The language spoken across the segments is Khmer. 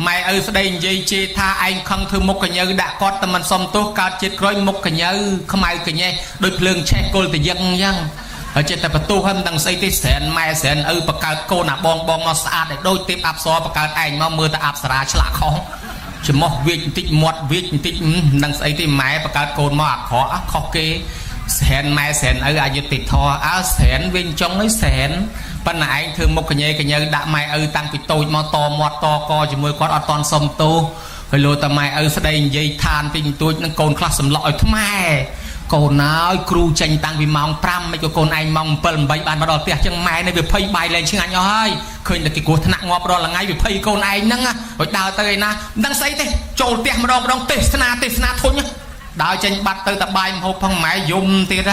ម៉ែឪស្ដីនិយាយជេរថាឯងខឹងធ្វើមុខកញ្ញើដាក់គាត់តែមិនសមទោសកើតជាតិក្រោយមុខកញ្ញើខ្មៅកញ្ញេះដូចភ្លើងឆេះគល់តយឹងអញ្ចឹងហើយចិត្តតែបន្ទោសហើយមិនដឹងស្អីទេស្រានម៉ែស្រានឪបកើតកូនអាបងមកស្អាតឲ្យដូចទេពអប្សរបកើតឯងមកមើលតែអប្សរាឆ្លាក់ខុសច្រមុះវាចបន្តិចមាត់វាចបន្តិចមិនដឹងស្អីទេម៉ែបកើតកូនមកអាក្រក់ខុសគេស្រានម៉ែស្រានឪអយុត្តិធម៌អើស្រានវិញចុងឲ្យស្រានប៉ុន្តែឯងធ្វើមុខកញ្ញើដាក់ម៉ែឪតាំងពីតូចមកតមាត់តកជាមួយគាត់អត់តន់សុំទោសហើយលោតែម៉ែឪស្ដីនិយាយឋានពីទួចនឹងកូនខ្លះសម្លក់ឲ្យថ្មែកូនហើយគ្រូចេញតាំងពីម៉ោង5មិនក៏កូនឯងម៉ោង7 8បានមកដល់ផ្ទះចឹងម៉ែនៅវាភ័យបាយលែងឆ្ងាញ់អស់ហើយឃើញតែគេគ្រោះថ្នាក់ងាប់រាល់ថ្ងៃវាភ័យកូនឯងហ្នឹងហើយដើរទៅឯណាមិនដឹងស្អីទេចូលផ្ទះម្ដងទេសនាធុញដើរចេញបាត់ទៅតែបាយមហូបផងម៉ែយំទៀត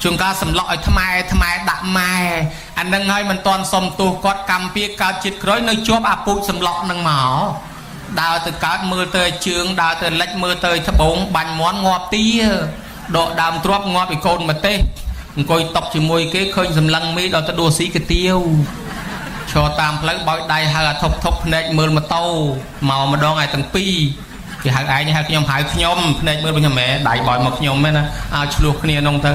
ជួនកាលសម្លក់ឲ្យថ្មែដាក់ម៉ែអានឹងហើយមិនតន់សុំទោសគាត់កម្មពៀកើតជាតិក្រោយនៅជាប់អាពូជសម្លក់នឹងមកដើរទៅកើតមើលទៅជើងដើរទៅលិចមើលទៅត្បូងបាញ់មន់ងាប់ទីដកដើមទ្របងាប់ពីកូនមកទេអង្គុយតុបជាមួយគេឃើញសម្លឹងមីដល់ទៅដួសស៊ីកាទៀវឈរតាមផ្លូវបោចដៃហៅអាធប់ភ្នែកមើលម៉ូតូមកម្ដងឯទាំងពីរគេហៅឯងហៅខ្ញុំភ្នែកមើលខ្ញុំម៉ែដៃបោចមកខ្ញុំមែនណាឲ្យឆ្លោះគ្នានងទៅ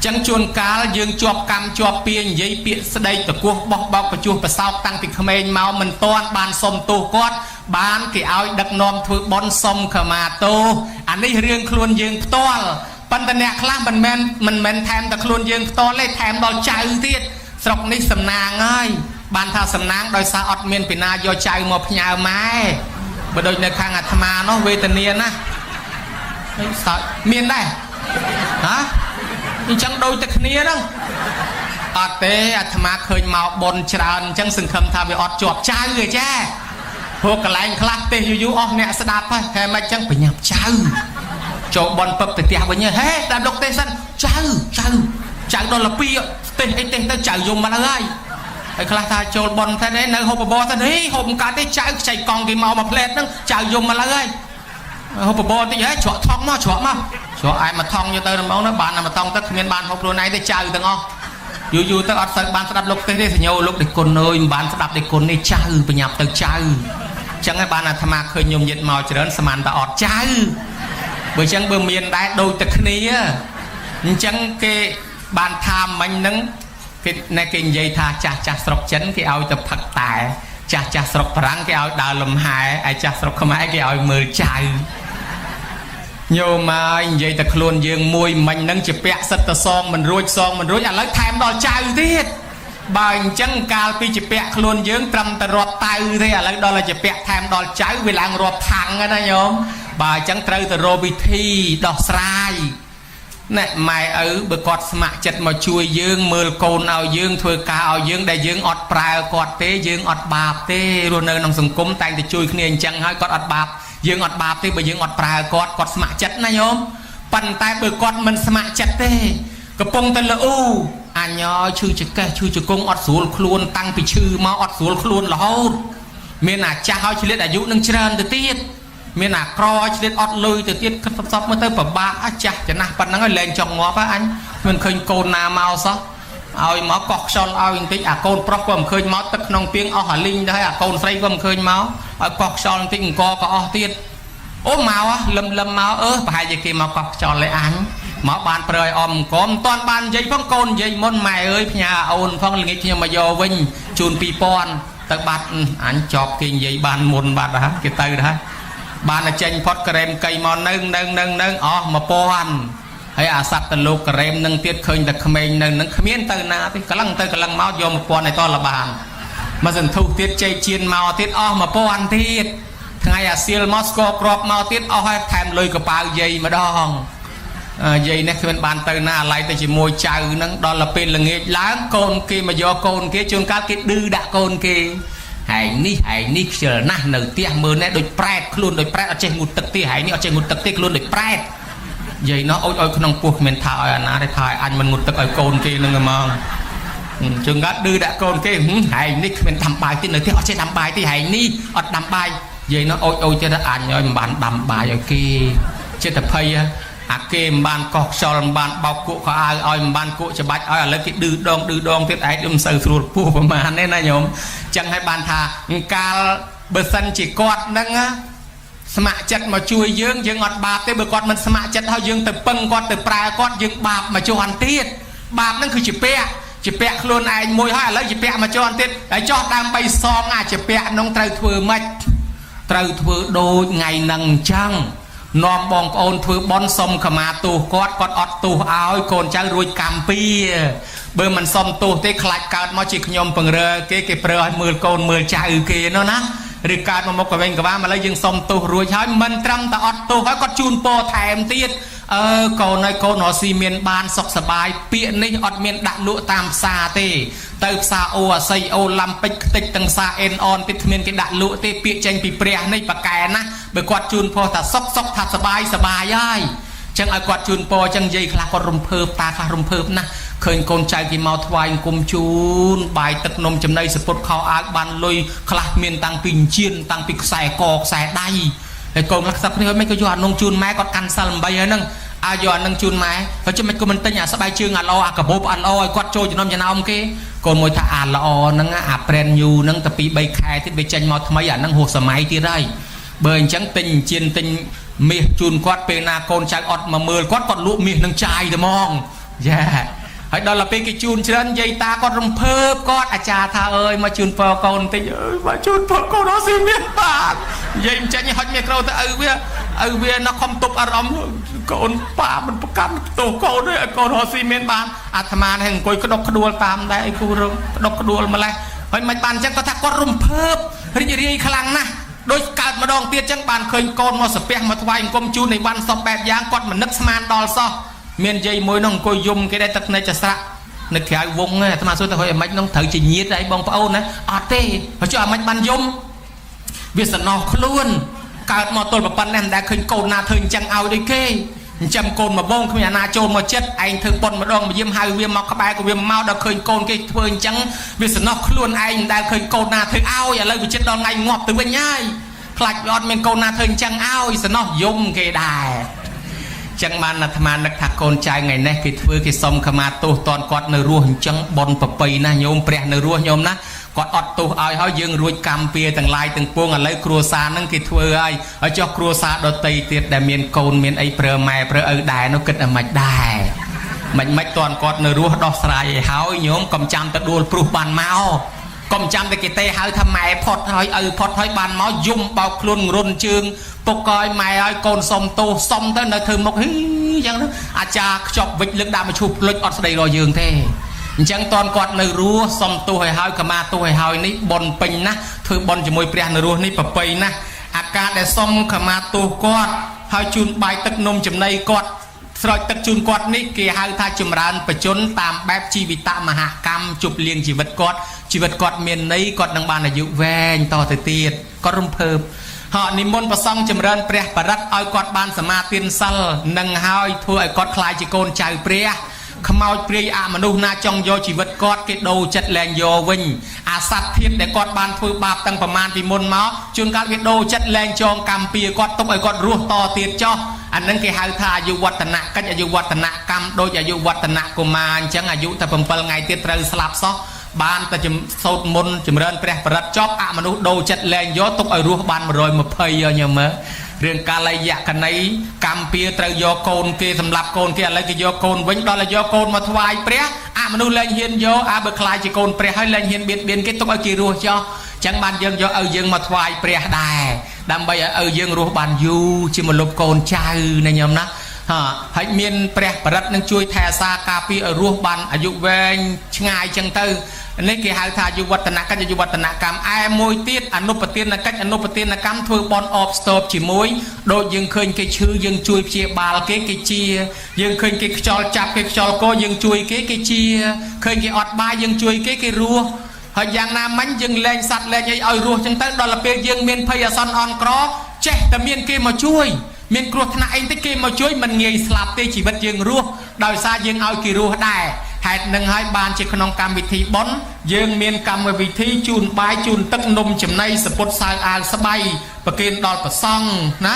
ចឹងជួនកាលយើងជាប់កម្មជាប់ពៀនិយាយពាក្យស្ដីតគោះបោះបោកបញ្ញុះប្រសោកតាំងពីក្មេងមកមិនទាន់បានសុំទោសគាត់បានគេឲ្យដឹកនាំធ្វើបន់សុំខមាទោសអានេះរឿងខ្លួនយើងផ្ទាល់ប៉ុន្តែអ្នកខ្លះមិនមែនថែមតែខ្លួនយើងផ្ទាល់ទេថែមដល់ចៅទៀតស្រុកនេះសំណាងហើយបានថាសំណាងដោយសារអត់មានពីណាយកចៅមកផ្ញើម៉ែបើដូចនៅខាងអាត្មានោះវេទនាណាមានដែរហ៎អញ្ចឹងដូចតែគ្នាហ្នឹងអត់ទេអាត្មាឃើញមកបនច្រើនអញ្ចឹងសង្ឃឹមថាវាអត់ជាប់ចៅទេចាព្រោះកន្លែងខ្លះទេសយូរអស់អ្នកស្ដាប់ហើយហេមិនអញ្ចឹងប្រញាប់ចៅចូលបនពឹកទៅផ្ទះវិញហេតាមលោកទេសសិនចៅដល់លពីទេសអីទេសទៅចៅយំមកហើយខ្លះថាចូលបនតែនៅហូបបបរទៅនេះហូបមិនកើតទេចៅខ្ចីកង់គេមកផ្លែតហ្នឹងចៅយំមកហើយហូបបបរតិចហេច្រកថងមកច្រកឯមកថងយកទៅហ្មងណាបានមកថងទៅគ្មានបានហូបខ្លួនឯងទេចៅទាំងអស់យូរទៅអត់សូវបានស្ដាប់លោកទេសញោលោកដេគុណអើយមិនបានស្ដាប់ដេគុណនេះចៅបញ្ញាប់ទៅចៅអញ្ចឹងហើយបានអាត្មាឃើញញោមញាតមកច្រើនស្មានតែអត់ចៅបើអញ្ចឹងបើមានដែរដូចតែគ្នាអញ្ចឹងគេបានថាមិញហ្នឹងគេនិយាយថាចាស់ស្រុកចិនគេឲ្យទៅផឹកតែចាស់ស្រុកបារាំងគេឲ្យដើរលំហែឯចាស់ស្រុកខ្មែរគេឲ្យមើលចៅញោមមកនិយាយតែខ្លួនយើងមួយមិញហ្នឹងជាពាក់សិតតសងមិនរួចឥឡូវថែមដល់ចៅទៀតបើអញ្ចឹងកាលពីជាពាក់ខ្លួនយើងត្រឹមតែរាប់តៅទេឥឡូវដល់ជាពាក់ថែមដល់ចៅវាឡើងរាប់ថាំងណាញោមបើអញ្ចឹងត្រូវទៅរកវិធីដោះស្រាយណែម៉ែឪបើគាត់ស្ម័គ្រចិត្តមកជួយយើងមើលកូនឲ្យយើងធ្វើការឲ្យយើងដែលយើងអត់ប្រើគាត់ទេយើងអត់បាបទេរស់នៅក្នុងសង្គមតែងតែជួយគ្នាអញ្ចឹងហើយគាត់អត់បាបយើងអត់បាបទេបើយើងអត់ប្រើគាត់ស្ម័គ្រចិត្តណាញោមប៉ុន្តែបើគាត់មិនស្ម័គ្រចិត្តទេកំពុងតែលូអញឈឺចកេះឈឺចង្គង់អត់ស្រួលខ្លួនតាំងពីឈឺមកអត់ស្រួលខ្លួនរហូតមានអាចាស់ឲ្យឆ្លៀតអាយុនឹងច្រើនទៅទៀតមានអាក្រឆ្លៀតអត់លុយទៅទៀតសពមើលទៅពិបាកអាចាស់ចំណាស់ប៉ុណ្ណឹងឲ្យលែងចង់ងាប់អញមិនឃើញកូនណាមកសោះឲ្យមកកោះខ្យល់ឲ្យបន្តិចអាកូនប្រុសក៏មិនឃើញមកទឹកក្នុងពីងអស់អាលីងទៅហើយអាកូនស្រីក៏មិនឃើញមកឲ្យកោះខ្យល់បន្តិចអង្គក៏អស់ទៀតអូមកលឹមមកប្រហែលជាគេមកកោះខ្យល់លេអញមកបានព្រើយអមអង្គមិនតាន់បាននិយាយផងកូននិយាយមុនម៉ែអើយផ្ញើអូនផងល្ងាចខ្ញុំមកយកវិញជូន 2000 ទៅបាត់អញចប់គេនិយាយបានមុនបាត់ហើយគេទៅដែរបានតែចេញផុតក្រែមកៃមកនៅអស់ 1000ហើយអាសត្វតលោកក្រែមនឹងទៀតឃើញតែក្មេងនៅនឹងគ្មានទៅណាទេកលឹងមកយក 1000ឲ្យតលបានមកសន្ធុះទៀតជ័យជៀនមកទៀតអស់ 1000ទៀតថ្ងៃអាសៀលមកស្គរក្របមកទៀតអស់ហើយថែមលុយកប៉ៅយាយម្ដងយាយនេះគ្មានបានទៅណាឡៃទៅជាមួយចៅនឹងដល់ទៅពេលល្ងាចឡើងកូនគេមកយកកូនគេជួនកាលគេឌឺដាក់កូនគេហែងនេះខ្ជិលណាស់នៅផ្ទះមើលណែដូចប្រែតខ្លួនដូចប្រែតអត់ចេះងូតទឹកទេហែងនេះអត់ចេះងូតទឹកទេខ្លួនដូចប្រែតយាយនោះអូចឲ្យក្នុងពោះគ្មានថាឲ្យអាណាទេថាឲ្យអញមិនងូតទឹកឲ្យកូនគេនឹងហ្មងជួនកាលឌឺដាក់កូនគេហែងនេះគ្មានដាំបាយទេនៅផ្ទះអត់ចេះដាំបាយទេហែងនេះអត់ដាំបាយយាយនោះអូចទៀតអញឲ្យមិនបានដាំបាយឲ្យគេចិត្តភ័យអាគេមិនបានកោះខ្យល់មិនបានបោកគក់ខោអាវឲ្យមិនបានគក់ច្បាច់ឲ្យឥឡូវគេឌឺដងទៀតឯងមិនសូវស្រួលពោះប្រហែលទេណាញោមចឹងហើយបានថាកាល bờ sân chỉ quạt nâng áสมัครจัดมาช่วยยืงยืงอดบาปแต่เบิกอดมันสมัครจัดเขายืงแต่ปังกอดแต่ปลายกอดยืงบาปมาจวนตีดบาปนั่นคือจิเปะโคลนไอ้มวยให้แล้วจิเปะมาจวนตีดไอ้จอดตามไปซองอ่ะจิเปะน้องไตรทเวอร์ไม่ไตรทเวอร์โดยไงนังจังนอมบองโอนทเวอร์บอลสมขมาตูกอดอดตูเอาโกนจังรวยกำปีเบอร์มันสมตูเตะคลายการมาจิกยมปังเรือเก๋เปรย์มือโกนมือจ่าเก๋เนาะนะหรือการมาหมกกับเองกับว่ามาแล้วยังสมตูรวยใช้มันตรังแต่อดตูให้ก็จูนโปแถมตีดโกนโกนหอซีเมียนบานสกสบายเปียนี่อดเมียนดักลุตามซาเตเติบซาโอไซโอลัมปิกติกตังซาเอ็นออนปิดเมียนกิดักลุเตเปียเจงปีเปรียในปากแกนะเบิกกอดจูนโปแต่ซกถัดสบายย่ายจังไอ้กอดจูนโปจังยัยคลากอดรุมเพิบตาคลารุมเพิบนะเคยโกนใจกี่เมาทวายกุมจูนใบตึกนมจำในสปอตเขาอาบันลอยคลาเมียนตังปิงเชียนตังปิกใส่กอกใส่ได้ไอ้โกนลักษณะนี้ไม่ก็ย้อนนงจูนแม่ก็กันสัลใบนั่งอาย้อนนงจูนแม่เขาจะไม่ก็มันตั้งอย่างสบายชื่ออ่ะรออ่ะกับโบบอ่ะรอกอดโจจะน้องจะน้องกี้โกนมวยถ้าอ่านรอนั่งอ่ะเปรนยูนั่งตะปีใบแคร์ที่ใบจันมอทำไมอ่ะนั่งหัวสมัยที่ได้เบอร์จังติงเชียนติงเมียจูนกอดเป็นนาโกนใจอดมาเมื่อกอดลุเมียนั่งใจเดมองแย่ให้ดอลลาร์เป็นกิจูนเชิญยัยตาก็รำเพิบก็อาจารย์ท่ามาจูนพอกอนติมาจูนพอกอนสิเมียปากยัยมันจะยังหัดเมียเราแต่เวียนักคอมตบอารมณ์กอนป่ามันประกันตัวกอนด้วยกอนสิเมียบานอาตมาแห่งกุยกระดกกระดวลตามได้กูเรื่องกระดกกระดวลมาเลยให้มันบานจังก็ทักก็รำเพิบเรียคลังนะโดยการมาดองเตี้ยจังบานเคยกอนมาสเปียมาทวายกลมจูนในวันสอบแบบยางกอดมันนึกสมานดอลซอเมียนใจมวยน้องกุยยุมก็ได้ตักในจะสระในแขววงเนี่ยธรรมะสุดแต่คอยมันน้องถือจีนีดได้บองเป้านะอาเต้เขาจะเอามันบันยุมวิสนอคล้วนการมาตัวแบบปันนั่นได้เคยโกนนาถึงจังเอาด้วยเก้จำโกนมาบ้องขยันนาโจมมาเจ็ดไอ้ถึงปนมาดองมายิ้มหายเวียมมาขบายกับเวียมเมาได้เคยโกนเก้เพื่อนจังวิสนอคล้วนไอ้ได้เคยโกนนาถึงเอาอย่าเลยวิจิตดอนไงงอบตัวเป็นง่ายคลายยอดเมียนโกนนาถึงจังเอาวิสนอยุมเก้ได้จังมันนัทมานักทักโกนใจไงเนี่ยคือเพื่อคือสมขมาตัวตอนกอดในรัวจังบอลปะปีนะโยมเปรี้ยในรัวโยมนะกอดอดตัวเอาเขายืงรวยกำเปียต่างลายต่างพวงอะไรครัวซานั่งคือเพื่อไอ้เอาเจ้าครัวซาโดนตีเตียดแต่เมียนโกนเมียนไอ้เปลือแม่เปลือได้นกกิดอะไรได้ไม่ตอนกอดในรัวดอกสลายเขาโยมกำจำตะดูปลุกบานเมากำจำตะกิเตะเขาทำไมพอดหอยพอดหอยบานเมายุ่มเบาคลุนรุนจึงปกอยแม่ไอ้โกนสมตูสมเต้นในเธอมกฮิยังนะอาจารย์จบวิกลึกดามาชุบลึกอดสไลรอยยืงเท่จังตอนกอดในรัวสมตูให้หายขมาตูให้หายนี่บนปิงนะเธอบนจะมวยเปรี้ยในรัวนี่ปะปีนะอาการแต่สมขมาตูกอดหายจุนใบตึกนมจำในกอดสลายตึกจุนกอดนี่เกี่ยหายทายจำรานประจนตามแบบชีวิตมหากรรมจุบเลี้ยงชีวิตกอดเมียนนี้กอดนางบานอายุแวงต่อเตียดก็รุ่มเพิ่มหอนิมนต์ประซองจำเริญเปรียประรัดเอากอดบานสมาตินซัลนังหายทั่วไอ้กอดคลายจิโกนใจเปรียขมาวเปรียอามนุษย์นาจงโยชีวิตกอดเกโดจัดแรงโยวิญอาสัตเทียนแต่กอดบานทั่วบาปตั้งประมาณที่มนต์มาจุนการเกโดจัดแรงจองกรรมเปียกอดต้องไอ้กอดรัวต่อเตียดจ่ออันนั้นคือหายทาอายุวัฒนะก็อายุวัฒนะกรรมโดยอายุวัฒนะกุมารจังอายุแต่เปิลไงเตียดเตอสลับซอบ้านแต่จำโซดมนจำเริญเปรียประรัดจอบอามนุษย์โดจัดแรงย้อนตกไอรัวบ้านมาโรยมาเพยเยอะเมื่อเรื่องการอะไรอยากกันในกรรมเปียเตยโยโกนเกสำหรับโกนเกอะไรก็โยโกนวิ่งตอนละโยโกนมาถวายเปรียอามนุษย์แรงเฮียนโยอาเบคลายจีโกนเปรียให้แรงเฮียนเบียนเกตกไอกีรัวจ่อจังบ้านยังโยยังมาถวายเปรียได้ดำไปยังรัวบ้านยูจิมาลบโกนใจในยมนะให้เมียนเปรียประรัดนั่งช่วยแทซากาปีรัวบ้านอายุแวงง่ายจังเตอนี่คือหายทายุวัฒนกรรมยุวัฒนกรรมไอ้มวยตีดอนุปฏินกัจอนุปฏินกรรมทั่วบอลออฟสต็อปจีมวยโดยยังเคยเกชื่อยังช่วยเชียบาลเกเชียยังเคยเกจอลจับเกจอลก็ยังช่วยเกเชียเคยเกอดบายยังช่วยเกรัวหอยยางน้ำมันยังแรงสัตว์แรงใหญ่เอารัวจังตั้งดอลลาร์เปียยังเมียนพยาซันออนกรอเจ๊แต่เมียนเกมาช่วยเมียนกลัวขณะเองที่เกมาช่วยมันเงยสลับเตะชีวิตยังรัวโดยซายังเอากีรัวได้เหตุหนึ่งให้บานจิขนมกรรมวิธีบอนยังเมียนกรรมวิธีจูนใบจูนตึกนมจำในสปุตสายอาสบายประเกณฑ์ดอลประซองนะ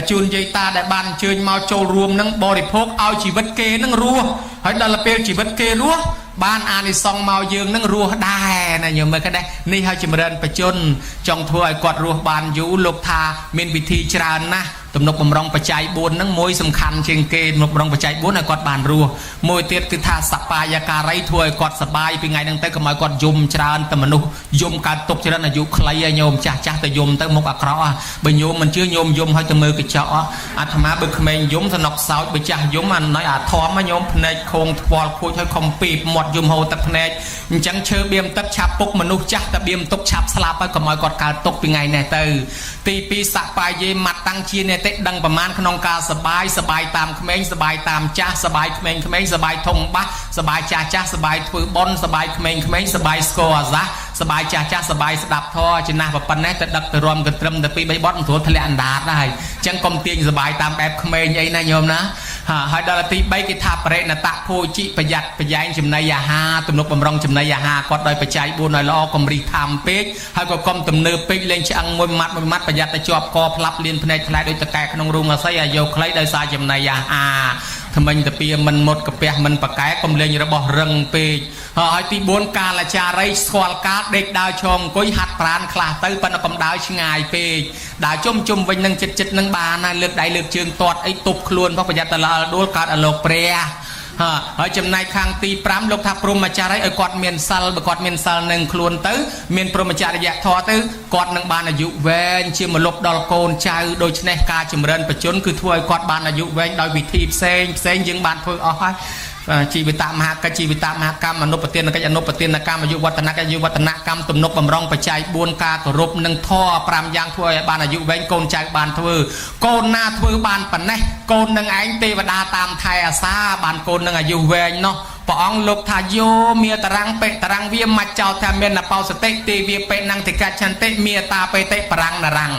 จูนยัยตาได้บานเชิญมาโจรวมนั่งบริโภคเอาชีวิตเกนั่งรัวให้ดอลลาร์เปชีวิตเกรัว ban ani song mau dương nâng rùa đài này nhiều mấy cái đây ni hai chim rên bạch chun trong thua quạt rùa ban vũ lục tha miền vị thi tràn na tụm nục bầm rong bạch chạy buồn nâng môi sầm khăn trên kê nục rong bạch chạy buồn là quạt bàn rùa môi tiết cứ tha sập bài ya cà rây thua quạt sập bài vì ngày nâng tới có mọi quạt zoom tràn tụm mình zoom cả tục tràn là vũ clay nhôm chả chả tới zoom tới một acro bây nhôm mình chưa nhôm zoom hơi tụm mưa cái chọ tham má bực mình zoom thằng nọc sáu bây chả zoom anh nói thò mà nhôm này không quạt khôi thôi không pịp một zoom hồ tập này chẳng chơi biêm tất chạp bốc mà nụ chắc tập biêm tốc chạp slap có mọi quạt cả tục vì ngày này từ tì pi sạ bài dê mặt tăng chia này tết đăngประมาณ ក្នុងការសបាយសបាយតាមក្មេងសបាយតាមចាស់សបាយក្មេងៗសបាយធំបាស់សបាយចាស់ចាស់សបាយធ្វើបុណ្យសបាយក្មេងៗសបាយស្គរអាសាសបាយចាស់ចាស់សបាយស្ដាប់ធម៌ចំណាស់ប៉ុណ្ណេះទៅដឹកទៅរំកត្រឹមទៅ2 3បត់មិនស្រួលធ្លាក់អណ្ដាតដែរអញ្ចឹងកុំទាញសបាយតាមបែបក្មេងអីណាញោមណាហើយដល់ទី3គេថាបរិណតភោជិប្រយ័ត្នប្រយែងចំណីអាហារទំនុកបំរុងចំណីអាហារគាត់ដោយបច្ច័យ4ឲ្យល្អកុំរីធំពេកហើយក៏កុំទំនើបពេកលេងឆ្អឹងមួយម៉ាត់ប្រយ័ត្នតែជាប់កផ្លាប់លៀនភ្នែកខ្លាយដូចតកែក្នុងរូងអាស័យអាយកខ្លីដោយសារចំណីអាហារថ្មិញតាពីមិនមុតកាពះមិនប្រកែកុំលេងរបស់រឹងពេកហើយទី4កាលាចារីស្គាល់កាលដេកដើរឈងអង្គុយហាត់ប្រានខ្លះទៅប៉ុន្តែកុំដើរឆ្ងាយពេកដើរជុំវិញនឹងចិត្តនឹងបានណាលើកដៃលើកជើងទាត់អីទប់ខ្លួនប្រយ័ត្នតលដួលកើតអលោកព្រះហើយចំណែកខាងទី5លោកថាព្រមចារីឲ្យគាត់មានសិលបើគាត់មានសិលនឹងខ្លួនទៅមានព្រមចរិយធម៌ទៅគាត់នឹងបានអាយុវែងជាមលុបដល់កូនចៅដូច្នេះការចម្រើនបច្ចុប្បន្នគឺធ្វើឲ្យគាត់បានអាយុវែងដោយវិធីផ្សេងយើងបានធ្វើអស់ហើយជីវិតមហាកិច្ចជីវិតមហាកម្មអនុប្រទានកិច្ចអនុប្រទានកម្មអាយុវឌ្ឍនកម្មទំនុកបំរុងបច្ច័យ4ការគោរពនិងធម៌5យ៉ាងធ្វើឲ្យបានអាយុវែងកូនចៅបានធ្វើកូនណាធ្វើបានប៉ុណ្ណេះកូននឹងឯងទេវតាតាមថែអាសាបានកូននឹងអាយុវែងនោះព្រះអង្គលោកថាយោមានតារាងពេតារាងវាមកចោលថាមានបោសតិទេវាពេណੰតិកច្ឆន្តិមេតាបេតិបរាំងនរាំង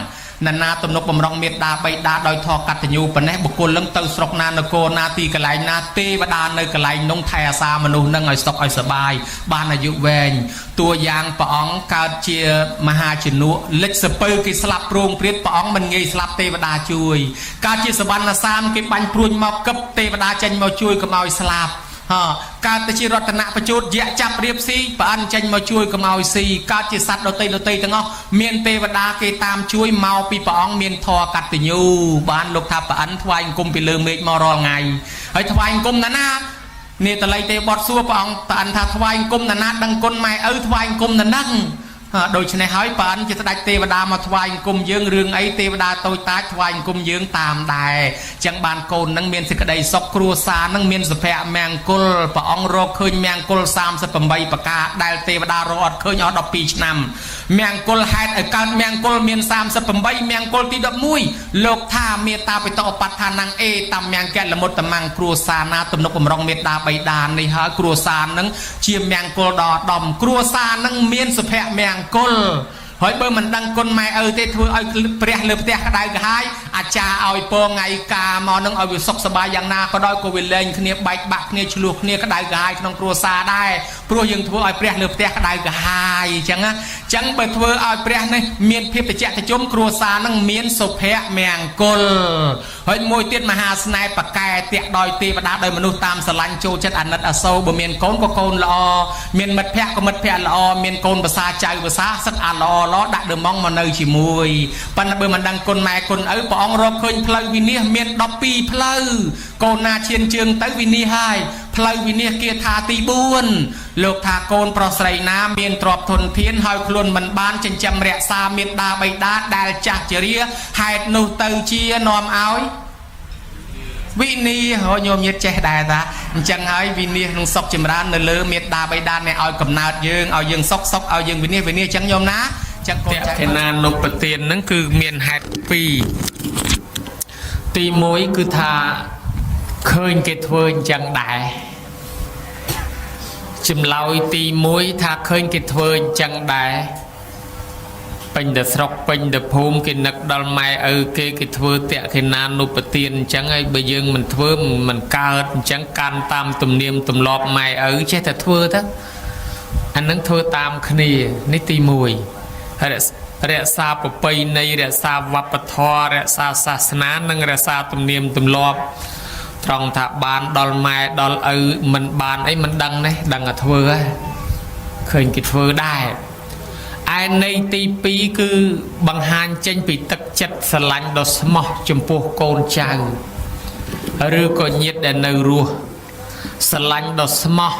ណានាទំនុកបំរុងមេត្តាបៃតាដោយធកតញ្ញូប៉ុណ្ណេះបុគ្គលនឹងទៅស្រុកណានគរណាទីកន្លែងណាទេវតានៅកន្លែងនោះថែអាសាមនុស្សនឹងឲ្យសុខឲ្យសบายបានអាយុវែងតួយ៉ាងព្រះអង្គកើតជាមហាជនុលិចសពើគេស្លាប់ព្រងព្រាតព្រះអង្គមិនងាយស្លាប់ទេវតាជួយកើតជាសវណ្ណសាមគេបាញ់ព្រួញមកកឹបទេវតាចេញមកជួយកុំឲ្យស្លាប់កើតទៅជារតនបជូតយៈចាប់រៀបស៊ីប្រអិនចេញមកជួយកុំឲ្យស៊ីកើតជាសត្វដតីទាំងអស់មានទេវតាគេតាមជួយមកពីព្រះអង្គមានធរកតញ្ញូបានលោកថាប្រអិនថ្វាយអង្គមពីលើមេឃមករាល់ថ្ងៃហើយថ្វាយអង្គមណានេះតល័យទេបត់សួរព្រះអង្គប្រអិនថាថ្វាយអង្គមណាដឹងគុណម៉ែឪថ្វាយអង្គមណាដូច្នេះហើយប្រអិនជាស្ដេចទេវតាមកថ្វាយអង្គមយើងរឿងអីទេវតាតូចតាចថ្វាយអង្គមយើងតាមដែរចឹងបានកូននឹងមានសេចក្តីសុខគ្រួសារនឹងមានសុភមង្គលព្រះអង្គរកឃើញមង្គល38ប្រការដែលទេវតារកអត់ឃើញអស់12ឆ្នាំមង្គលហេតុឲ្យកើតមង្គលមាន38មង្គលទី11លោកថាមេត្តាបិតោបដ្ឋានังអេតាមមង្គលលមុតតំងគ្រួសារណាទំនុកបំរុងមេត្តាបៃតានេះហើយគ្រួសារនឹងជាមង្គលដល់ដំគ្រួសារនឹងមានសុភមង្គលហើយបើមិនដឹងគុណម៉ែឪទេធ្វើឲ្យព្រះលើផ្ទះក្តៅក្រហាយអាចារ្យឲ្យពងថ្ងៃកាមកនឹងឲ្យវាសុខសប្បាយយ៉ាងណាក៏ដោយក៏វាលែងគ្នាបែកបាក់គ្នាឆ្លោះគ្នាក្តៅក្រហាយក្នុងគ្រួសារដែរព្រោះយើងធ្វើឲ្យព្រះលើផ្ទះក្តៅក្រហាយអញ្ចឹងបើធ្វើឲ្យព្រះនេះមានភាពត្រជាក់ត្រជុំគ្រួសារនឹងមានសុភមង្គលហើយមួយទៀតមហាស្នេហ៍ប្រកែតាក់ដោយទេវតាដោយមនុស្សតាមស្រឡាញ់ចូលចិត្តអាណិតអាសូរបើមានកូនក៏កូនល្អមានមិត្តភក្តិក៏មិត្តភក្តិល្អមានកូនភាសាចៅភាសាសឹកអាល្អដាក់ដើមងមកនៅជាមួយប៉ុន្តែបើមិនដឹងគុណម៉ែគុណឪព្រះអង្គរកឃើញផ្លូវវិនិច្ឆ័យមាន12ផ្លូវកូនណាឈានជើងទៅវិនិច្ឆ័យហើយផ្លូវវិនិច្ឆ័យគាថាទី4លោកថាកូនប្រុសស្រីណាមានទ្រព្យធនធានហើយខ្លួនមិនបានចិញ្ចឹមរក្សាមេត្តាបិតាដែលចាស់ជរាហេតុនោះទៅជានាំឲ្យវិនិច្ឆ័យញោមញាតចេះដែរតាអញ្ចឹងហើយវិនិច្ឆ័យក្នុងសុខចម្រើននៅលើមេត្តាបិតាអ្នកឲ្យកំណើតយើងឲ្យយើងសុខឲ្យយើងវិនិច្ឆ័យអញ្ចឹងញោមណាចឹងកូនចៅឋានានុប្រទានហ្នឹងគឺមានហេតុ2ទី1គឺថាឃើញគេធ្វើអញ្ចឹងដែរចម្លើយទី1ថាឃើញគេធ្វើអញ្ចឹងដែរពេញតែស្រុកពេញតែភូមិគេនឹកដល់ម៉ែឪគេធ្វើតក្កិណានុប្រទានអញ្ចឹងហើយបើយើងមិនធ្វើមិនកើតអញ្ចឹងកាន់តាមទំនៀមទម្លាប់ម៉ែឪចេះតែធ្វើទៅអានឹងធ្វើតាមគ្នានេះទី1រក្សាប្រពៃណីរក្សាវប្បធម៌រក្សាសាសនានិងរក្សាទំនៀមទម្លាប់ ត្រង់ថាបានដល់ម៉ែដល់ឪមិនបានអីមិនដឹងទេដឹងតែធ្វើហ៎ឃើញគេធ្វើដែរឯនៃទី2គឺបង្ហាញចេញពីទឹកចិត្តស្រឡាញ់ដ៏ស្មោះចំពោះកូនចៅឬក៏ញាតិដែលនៅរស់ស្រឡាញ់ដ៏ស្មោះ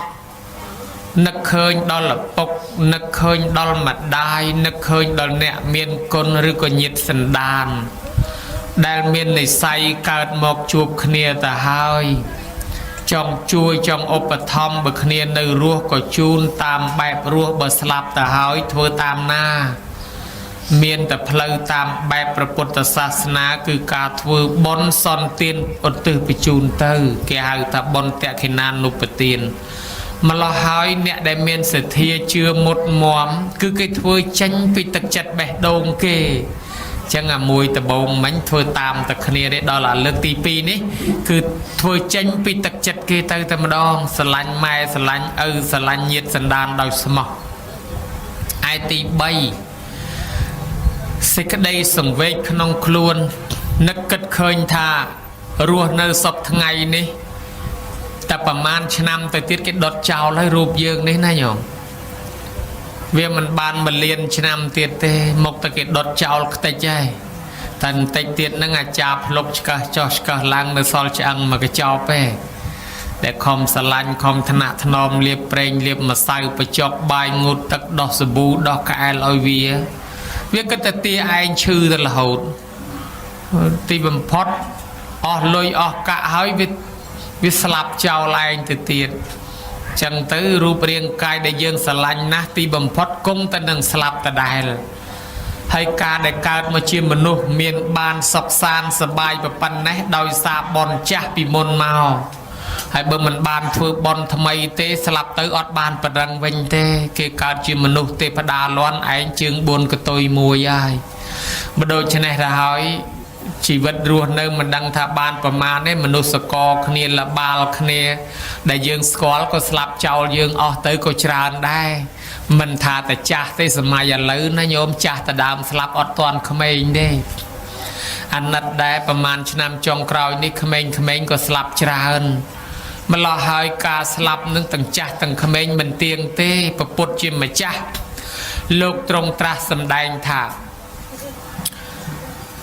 នឹកឃើញដល់ឪពុកនឹកឃើញដល់ម្ដាយនឹកឃើញដល់អ្នកមានគុណឬក៏ញាតិសន្តានដែលមាននិស្ស័យកើតមកជួបគ្នាទៅហើយចង់ជួយចង់ឧបត្ថម្ភបើគ្នានៅរស់ក៏ជូនតាមបែបរស់បើស្លាប់ទៅហើយធ្វើតាមណាមានតែផ្លូវតាមបែបព្រះពុទ្ធសាសនាគឺការធ្វើបុណ្យសន្តានឧទ្ទិសបញ្ជូនទៅគេហៅថាបុណ្យតក្ខិណានុប្បទានម្ល៉េះហើយអ្នកដែលមានសទ្ធាជឿមុតមមគឺគេធ្វើចេញពីទឹកចិត្តបេះដូងគេចឹងអាមួយដបងមិញធ្វើតាមតែគ្នានេះដល់អាលើកទី2នេះគឺធ្វើចេញពីទឹកចិត្តគេទៅតែម្ដងស្រឡាញ់ម៉ែស្រឡាញ់ឪស្រឡាញ់ញាតិសន្តានដោយស្មោះឯទី3សេចក្តីសង្វេគក្នុងខ្លួននឹកគិតឃើញថារស់នៅសពថ្ងៃនេះតែប្រហែលឆ្នាំទៅទៀតគេដុតចោលហើយរូបយើងនេះណាញោមវាមិនបាន1លានឆ្នាំទៀតទេមកតែគេដុតចោលខ្ទេចហើយតែបន្តិចទៀតហ្នឹងអាចារ្យភ្លុកឆ្កឹះចោះឆ្កឹះឡើងនៅសល់ឆ្អឹងមកកញ្ចប់ទេដែលខំស្រឡាញ់ខំថ្នាក់ថ្នមលាបប្រេងលាបម្សៅបញ្ចុកបាយងូតទឹកដោះសាប៊ូដោះកែលឲ្យវាគិតតែទាឯងឈឺទៅរហូតទីបំផុតអស់លុយអស់កាក់ហើយវាស្លាប់ចោលឯងទៅទៀតចឹងទៅរូបរាងកាយដែលយើងស្រឡាញ់ណាស់ទីបំផុតគង់តែនឹងស្លាប់ដដែលហើយការដែលកើតមកជាមនុស្សមានបានសុខសាន្តសប្បាយប៉ុណ្ណេះដោយសារបុណ្យចាស់ពីមុនមកហើយបើមិនបានធ្វើបុណ្យថ្មីទេស្លាប់ទៅអត់បានប្រឹងវិញទេគេកើតជាមនុស្សទេវតាលាន់ឯងជើង4កតុយ1ហើយបើដូច្នេះទៅហើយជីវិតរស់នៅមិនដឹងថាបានប្រមាណទេមនុស្សកកគ្នាលបាលគ្នាដែលយើងស្គាល់ក៏ស្លាប់ចោលយើងអស់ទៅក៏ច្រើនដែរមិនថាតែចាស់ទេសម័យឥឡូវណាញោមចាស់តដើមស្លាប់អត់ទាន់ក្មេងទេអាណិតដែរប្រមាណឆ្នាំចុងក្រោយនេះក្មេងៗក៏ស្លាប់ច្រើនម្ល៉េះហើយការស្លាប់នឹងទាំងចាស់ទាំងក្មេងមិនទៀងទេព្រះពុទ្ធជាម្ចាស់លោកទ្រង់ត្រាស់សម្ដែងថា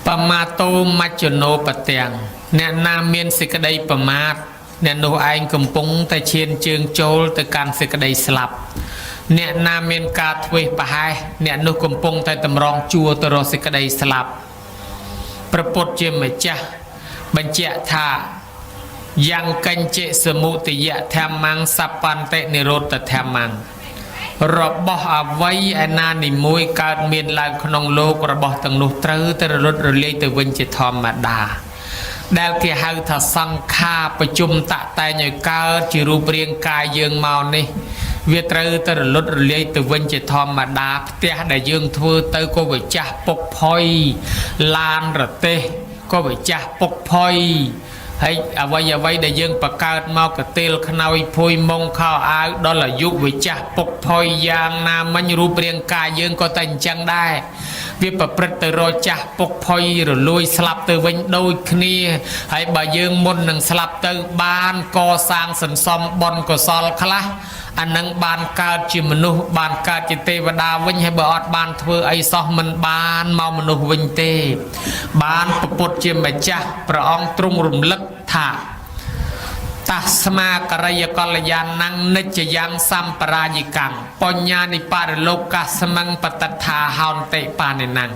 បមាតោមច្ចនោបទាំងអ្នកណាមានសេចក្តីប្រមាទអ្នកនោះឯងកំពុងតែឈានជើងចូលទៅកាន់សេចក្តីស្លាប់អ្នកណាមានការធ្វេសប្រហែសអ្នកនោះកំពុងតែតម្រង់ជួរទៅរកសេចក្តីស្លាប់ព្រះពុទ្ធជាម្ចាស់បញ្ជាក់ថាយ៉ាងកញ្ចេសមុទយៈធម្មងសបន្តិនិរោធធម្មងរបស់អវ័យឯណានិមួយកើតមានឡើងក្នុងលោករបស់ទាំងនោះត្រូវតែរលត់រលាយទៅវិញជាធម្មតាដែលគេហៅថាសង្ខារប្រជុំតតែងឲ្យកើតជារូបរាងកាយយើងមកនេះវាត្រូវតែរលត់រលាយទៅវិញជាធម្មតាផ្ទះដែលយើងធ្វើទៅក៏វាចាស់ពុកផុយឡានរទេសក៏វាចាស់ពុកផុយហើយអ្វីដែលយើងបង្កើតមកកទេលខ្នើយភួយមុងខោអាវដល់អាយុវាចាស់ពុកផុយយ៉ាងណាមិញរូបរាងកាយយើងក៏តែអញ្ចឹងដែរវាប្រព្រឹត្តទៅរកចាស់ពុកផុយរលួយស្លាប់ទៅវិញដូចគ្នាហើយបើយើងមុននឹងស្លាប់ទៅបានកសាងសន្សំបុណ្យកុសលខ្លះអានឹងបានកើតជាមនុស្សបានកើតជាទេវតាវិញហើយបើអត់បានធ្វើអីសោះមិនបានមកមនុស្សវិញទេបានព្រះពុទ្ធជាម្ចាស់ព្រះអង្គទ្រង់រំលឹកថាតាស្មាករិយកល្យាណੰនិច្ចយ៉ាងសម្បរាយិកាំងបញ្ញានិបរលោកាស្មੰបតថាហោនតិបានិណੰ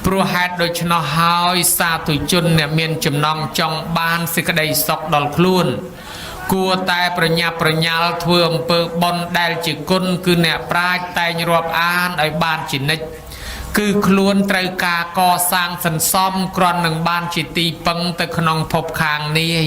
ព្រោះហេតុដូច្នោះហើយសាធុជនអ្នកមានចំណងចង់បានសេចក្តីសុខដល់ខ្លួនគួរតែប្រញាប់ប្រញាល់ធ្វើអំពើបុណ្យដែលជាគុណគឺអ្នកប្រាជ្ញតែងរាប់អានឲ្យបានជានិច្ចគឺខ្លួនត្រូវការកសាងសន្សំគ្រាន់នឹងបានជាទីពឹងទៅក្នុងភពខាងនេះ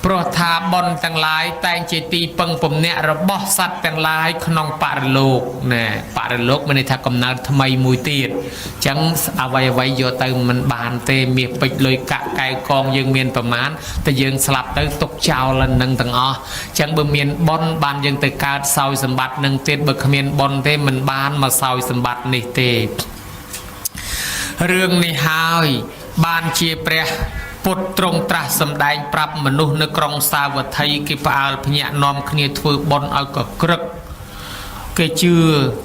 ព្រោះថាបុណ្យទាំងឡាយតែងជាទីពឹងពំនាក់របស់សត្វទាំងឡាយក្នុងបរិលោកណាបរិលោកមានន័យថាកំណើតថ្មីមួយទៀតអញ្ចឹងអ្វីយកទៅមិនបានទេមាសពេជ្រលុយកាក់កែវកងយើងមានប្រមាណតែយើងស្លាប់ទៅទុកចោលនឹងទាំងអស់អញ្ចឹងបើមានបុណ្យបានយើងទៅកើតសោយសម្បត្តិនឹងទៀតបើគ្មានបុណ្យទេមិនបានមកសោយសម្បត្តិនេះទេរឿងនេះហើយបានជាព្រះ ពុទ្ធទ្រង់ត្រាស់សម្ដែងប្រាប់មនុស្សនៅក្រុងសាវត្ថីគេផ្អើលភ្ញាក់នាំគ្នាធ្វើបុណ្យឲ្យកក្រឹកគេជឿ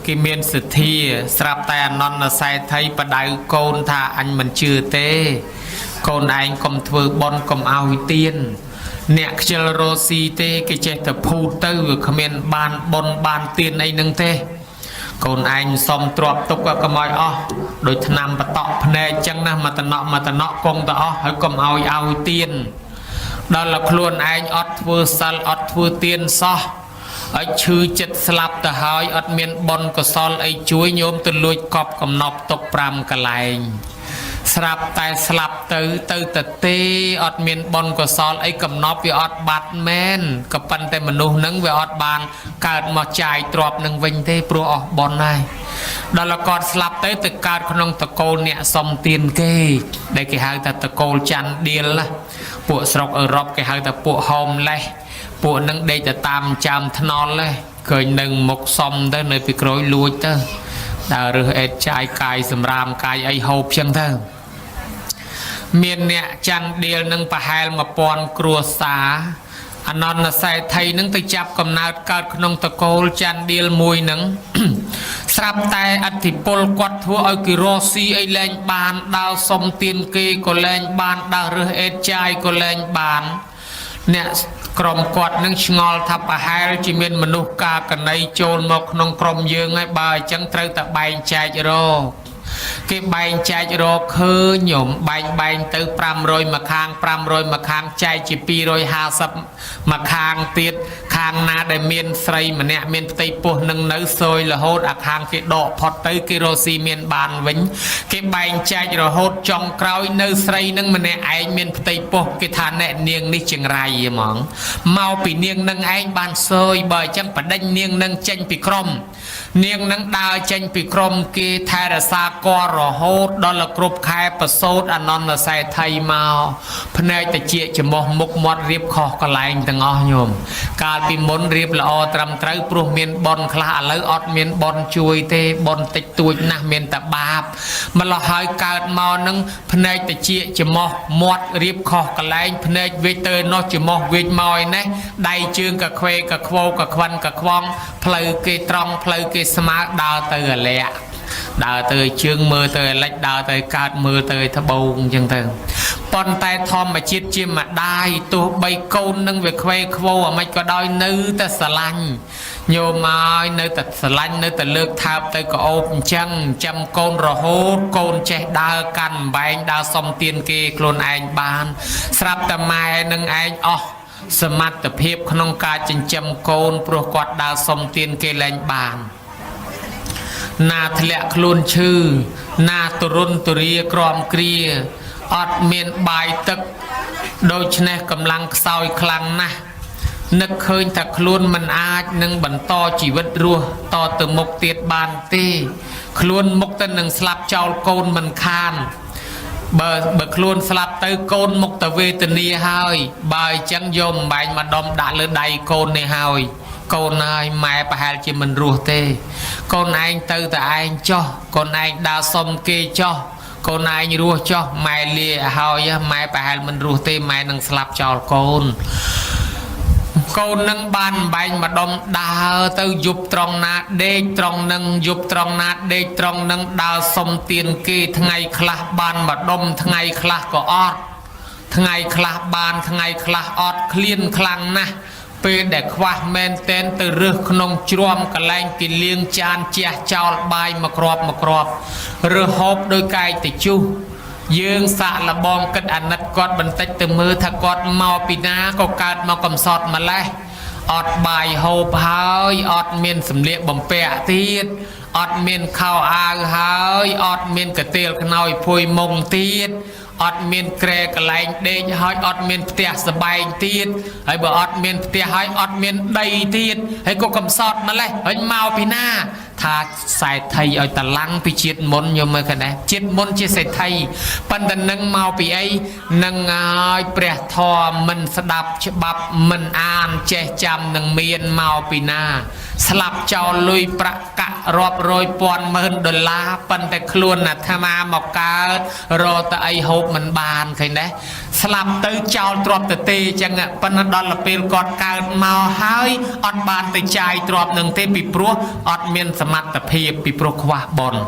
គេមានសទ្ធាស្រាប់តែអនន្តសេដ្ឋីបដៅកូនថាអញមិនជឿទេកូនឯងកុំធ្វើបុណ្យកុំឲ្យទានអ្នកខ្ជិលរស់ស៊ីទេគេចេះតែភូតទៅវាគ្មានបានបុណ្យបានទានអីនឹងទេកូនឯងសុំទ្រពទុកក៏កុំឲ្យអស់ដោយឆ្នាំបតក់ភ្នែកចឹងណាមកតំណក់គង់ទៅអស់ហើយកុំឲ្យទានដល់តែខ្លួនឯងអត់ធ្វើសិលអត់ធ្វើទានសោះឲ្យឈឺចិត្តស្លាប់ទៅហើយអត់មានបុណ្យកុសលអីជួយញោមទៅលួចកប់កំណប់ទុក5កន្លែងស្រាប់តែស្លាប់ទៅទេអត់មានបុណ្យកុសលអីកំណប់វាអត់បាត់មែនក៏ប៉ុន្តែមនុស្សនឹងវាអត់បានកើតមកចាយទ្រពនឹងវិញទេព្រោះអស់បុណ្យហើយដល់គាត់ស្លាប់ទៅកើតក្នុងតកូលអ្នកសំទានគេដែលគេហៅថាតកូលច័ន្ទឌៀលពួកស្រុកអឺរ៉ុបគេហៅថាពួកហូមលេសពួកនឹងដេកទៅតាមចាំថ្នល់ឃើញនឹងមុខសំទៅនៅពីក្រោយលួចទៅដើររើសអេតចាយកាយសម្រាមកាយអីហូបចឹងទៅមានអ្នកច័ន្ទឌៀលនឹងប្រហែល1000គ្រួសារអនន្តសេដ្ឋីនឹងទៅចាប់កំណើតកើតក្នុងតកូលច័ន្ទឌៀលមួយនឹងស្រាប់តែអធិពលគាត់ធ្វើឲ្យគេរស់ស៊ីអីលែងបានដើរសុំទានគេក៏លែងបានដើររើសអេតចាយក៏លែងបានអ្នកក្រុមគាត់នឹងឆ្ងល់ថាប្រហែលជាមានមនុស្សកាកណីចូលមកក្នុងក្រុមយើងហើយបើអញ្ចឹងត្រូវតែបែងចែករកគេបែងចែករកឃើញញោមបែងទៅ500មួយខាង500មួយខាងចែកជា250មួយខាងទៀតខាងណាដែលមានស្រីម្នាក់មានផ្ទៃពោះនឹងនៅសយរហូតអាខាងគេដកផុតទៅគេរស់ស៊ីមានបានវិញគេបែងចែករហូតចុងក្រោយនៅស្រីនឹងម្នាក់ឯងមានផ្ទៃពោះគេថាអ្នកនាងនេះចង្រៃហ្មងមកពីនាងនឹងឯងបានសយបើអញ្ចឹងបដិញនាងនឹងចេញពីក្រុមនាងនឹងដើរចេញពីក្រុមគេថែរក្សាកររហូតដល់គ្រប់ខែប្រសូតអនន្តសេដ្ឋីមកភ្នែកតិចច្រមុះមុខមាត់រៀបខុសកន្លែងទាំងអស់ញោមកាលពីមុនរៀបល្អត្រឹមត្រូវព្រោះមានបុណ្យខ្លះឥឡូវអត់មានបុណ្យជួយទេបុណ្យតិចតួចណាស់មានតែបាបម្ល៉េះហើយកើតមកនឹងភ្នែកតិចច្រមុះមាត់រៀបខុសកន្លែងភ្នែកវិចទៅនោះច្រមុះវិចមកឯនេះដៃជើងកខ្វេកខ្វោកខ្វិនកខ្វងផ្លូវគេត្រង់ផ្លូវគេស្មើដើរទៅអាលាក់ដើរទៅជើងមើលទៅលិចដើរទៅកើតមើលទៅត្បូងអញ្ចឹងទៅប៉ុន្តែធម្មជាតិជាម្ដាយទោះបីកូននឹងវាខ្វេខ្វោអាម៉េចក៏ដោយនៅតែស្រឡាញ់ញោមឲ្យនៅតែស្រឡាញ់នៅតែលើកថើបទៅក៏អូបអញ្ចឹងចាំកូនរហូតកូនចេះដើរកាន់អំបែងដើរសុំទានគេខ្លួនឯងបានស្រាប់តែម៉ែនឹងឯងអស់សមត្ថភាពក្នុងការចិញ្ចឹមកូនព្រោះគាត់ដើរសុំទានគេលែងបានណាធ្លាក់ខ្លួនឈឺណាទរុនទុរាក្រំគ្រាអត់មានបាយទឹកដូច្នេះកម្លាំងខ្សោយខ្លាំងណាស់នឹកឃើញថាខ្លួនមិនអាចនឹងបន្តជីវិតរស់តទៅមុខទៀតបានទេខ្លួនមុខទៅនឹងស្លាប់ចោលកូនមិនខានបើខ្លួនស្លាប់ទៅកូនមុខទៅវេទនាហើយបើអញ្ចឹងយកអំបែងមកដុំដាក់លើដៃកូននេះហើយកូនហើយម៉ែប្រហែលជាមិនរស់ទេកូនឯងទៅតែឯងចោះកូនឯងដើរសុំគេចោះកូនឯងរស់ចោះម៉ែលាហើយម៉ែប្រហែលមិនរស់ទេម៉ែនឹងស្លាប់ចោលកូនកូននឹងបានបែងម្ដុំដើរទៅយប់ត្រង់ណាដេកត្រង់នឹងយប់ត្រង់ណាដេកត្រង់នឹងដើរសុំទានគេថ្ងៃខ្លះបានម្ដុំថ្ងៃខ្លះក៏អត់ថ្ងៃខ្លះបានថ្ងៃខ្លះអត់ឃ្លានខ្លាំងណាស់ពេលដែលខ្វះមែនតែនទៅរើសក្នុងជ្រាំកន្លែងគេលាងចានជះចោលបាយមកគ្រាប់រើសហូបដោយកាយតិជុះយើងសាក់លបងគិតអាណិតគាត់បន្តិចទៅមើលថាគាត់មកពីណាក៏កើតមកកំសត់ម្លេះអត់បាយហូបហើយអត់មានសម្លៀកបំពាក់ទៀតអត់មានខោអាវហើយអត់មានកន្ទេលខ្នើយភួយមុងទៀតអត់មានក្រែកន្លែងដេកហើយអត់មានផ្ទះសបែងទៀតហើយបើអត់មានផ្ទះហើយអត់មានដីទៀតហើយក៏កំសត់ម្លេះហើយមកពីណាថាសេដ្ឋីឲ្យតឡាំងពីជាតិមុនយល់មើលឃើញដែរជាតិមុនជាសេដ្ឋីប៉ុន្តែនឹងមកពីអីនឹងឲ្យព្រះធម៌មិនស្ដាប់ច្បាប់មិនអានចេះចាំនឹងមានមកពីណាស្លាប់ចោលលុយប្រាក់កាក់រាប់រយពាន់ម៉ឺនដុល្លារប៉ុន្តែខ្លួនអាត្មាមកកើតរកតែអីហូបមិនបានឃើញដែរ slap tới chào trọp từ tê chẳng ạ phần đó là pin cọt cao màu hơi ọt bàn từ chai trọp nâng tê bị pro ọt miên sầm mặt tập hiệp bị pro qua bòn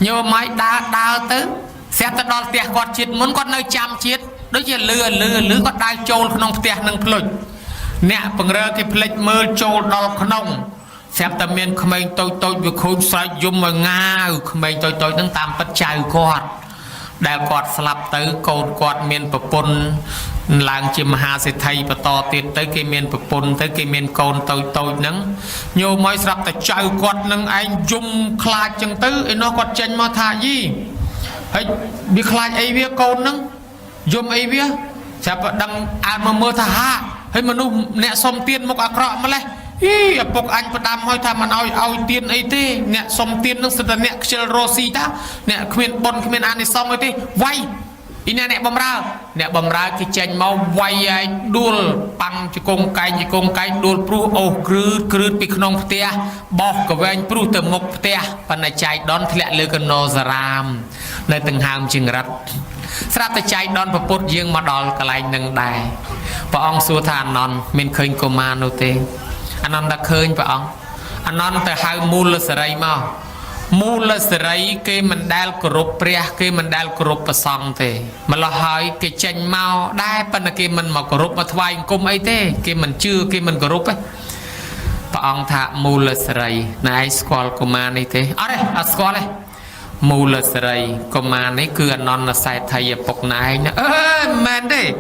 nhiều máy đá tới xe tới đó tiệt cọt chết muốn con nơi chăm chết đối với lừa con đai trâu không tiệt nâng plug nè bằng rơ cái plug mơ trâu đo không xem tầm miền không anh tôi việc khôi sai dùng mà nga không anh tôi nâng tam bắt chai cọt đại quạt slap tới cột quạt miền bờ pôn làng chim hà sẽ thay và to tiền tới cái miền bờ pôn tới cái miền cồn tôi nắng nhiều mấy slap tại chạy quạt nâng anh dùng khai chân tứ nó quạt chân mà thà gì hay bị khai ấy biết cồn nắng dùng ấy biết sẽ đăng ăn mà mưa thà hay mà nu nè xôm tiền một cọ mà lấy bọc anh phải đam hơi tham mà nói tiền ấy thế nè xôm tiền nó sẽ nè chơi rosi ta nè khuyên bon khuyên ăn thì xong rồi thế vay nè bầm ra cái chèn mau vay ai đuôi bằng chỉ công cái đuôi pru ô cứ bị không tia bọc cái anh pru từ một tia phần này chạy đón thì lại lừa cái nô ram nơi từng hàng chừng rắt sắp tới chạy đón và bút dương mà đòn cái lại nâng đài và ông xua than non mình khơi coma nô tê anh non đã khơi và anh non từ hai mùa sợi mà mùa sợi cái mình đal cột pre cái mình đal cột và xong thế mà lo hỏi cái chân mau đai phần cái mình mà cột mà thoại cùng ấy thế cái mình chưa cái mình cột ấy và ông thà mùa sợi này squall coma này thế ở đây squall này mùa sợi coma này cứ anh non là sai thay bọc này nữa men đấy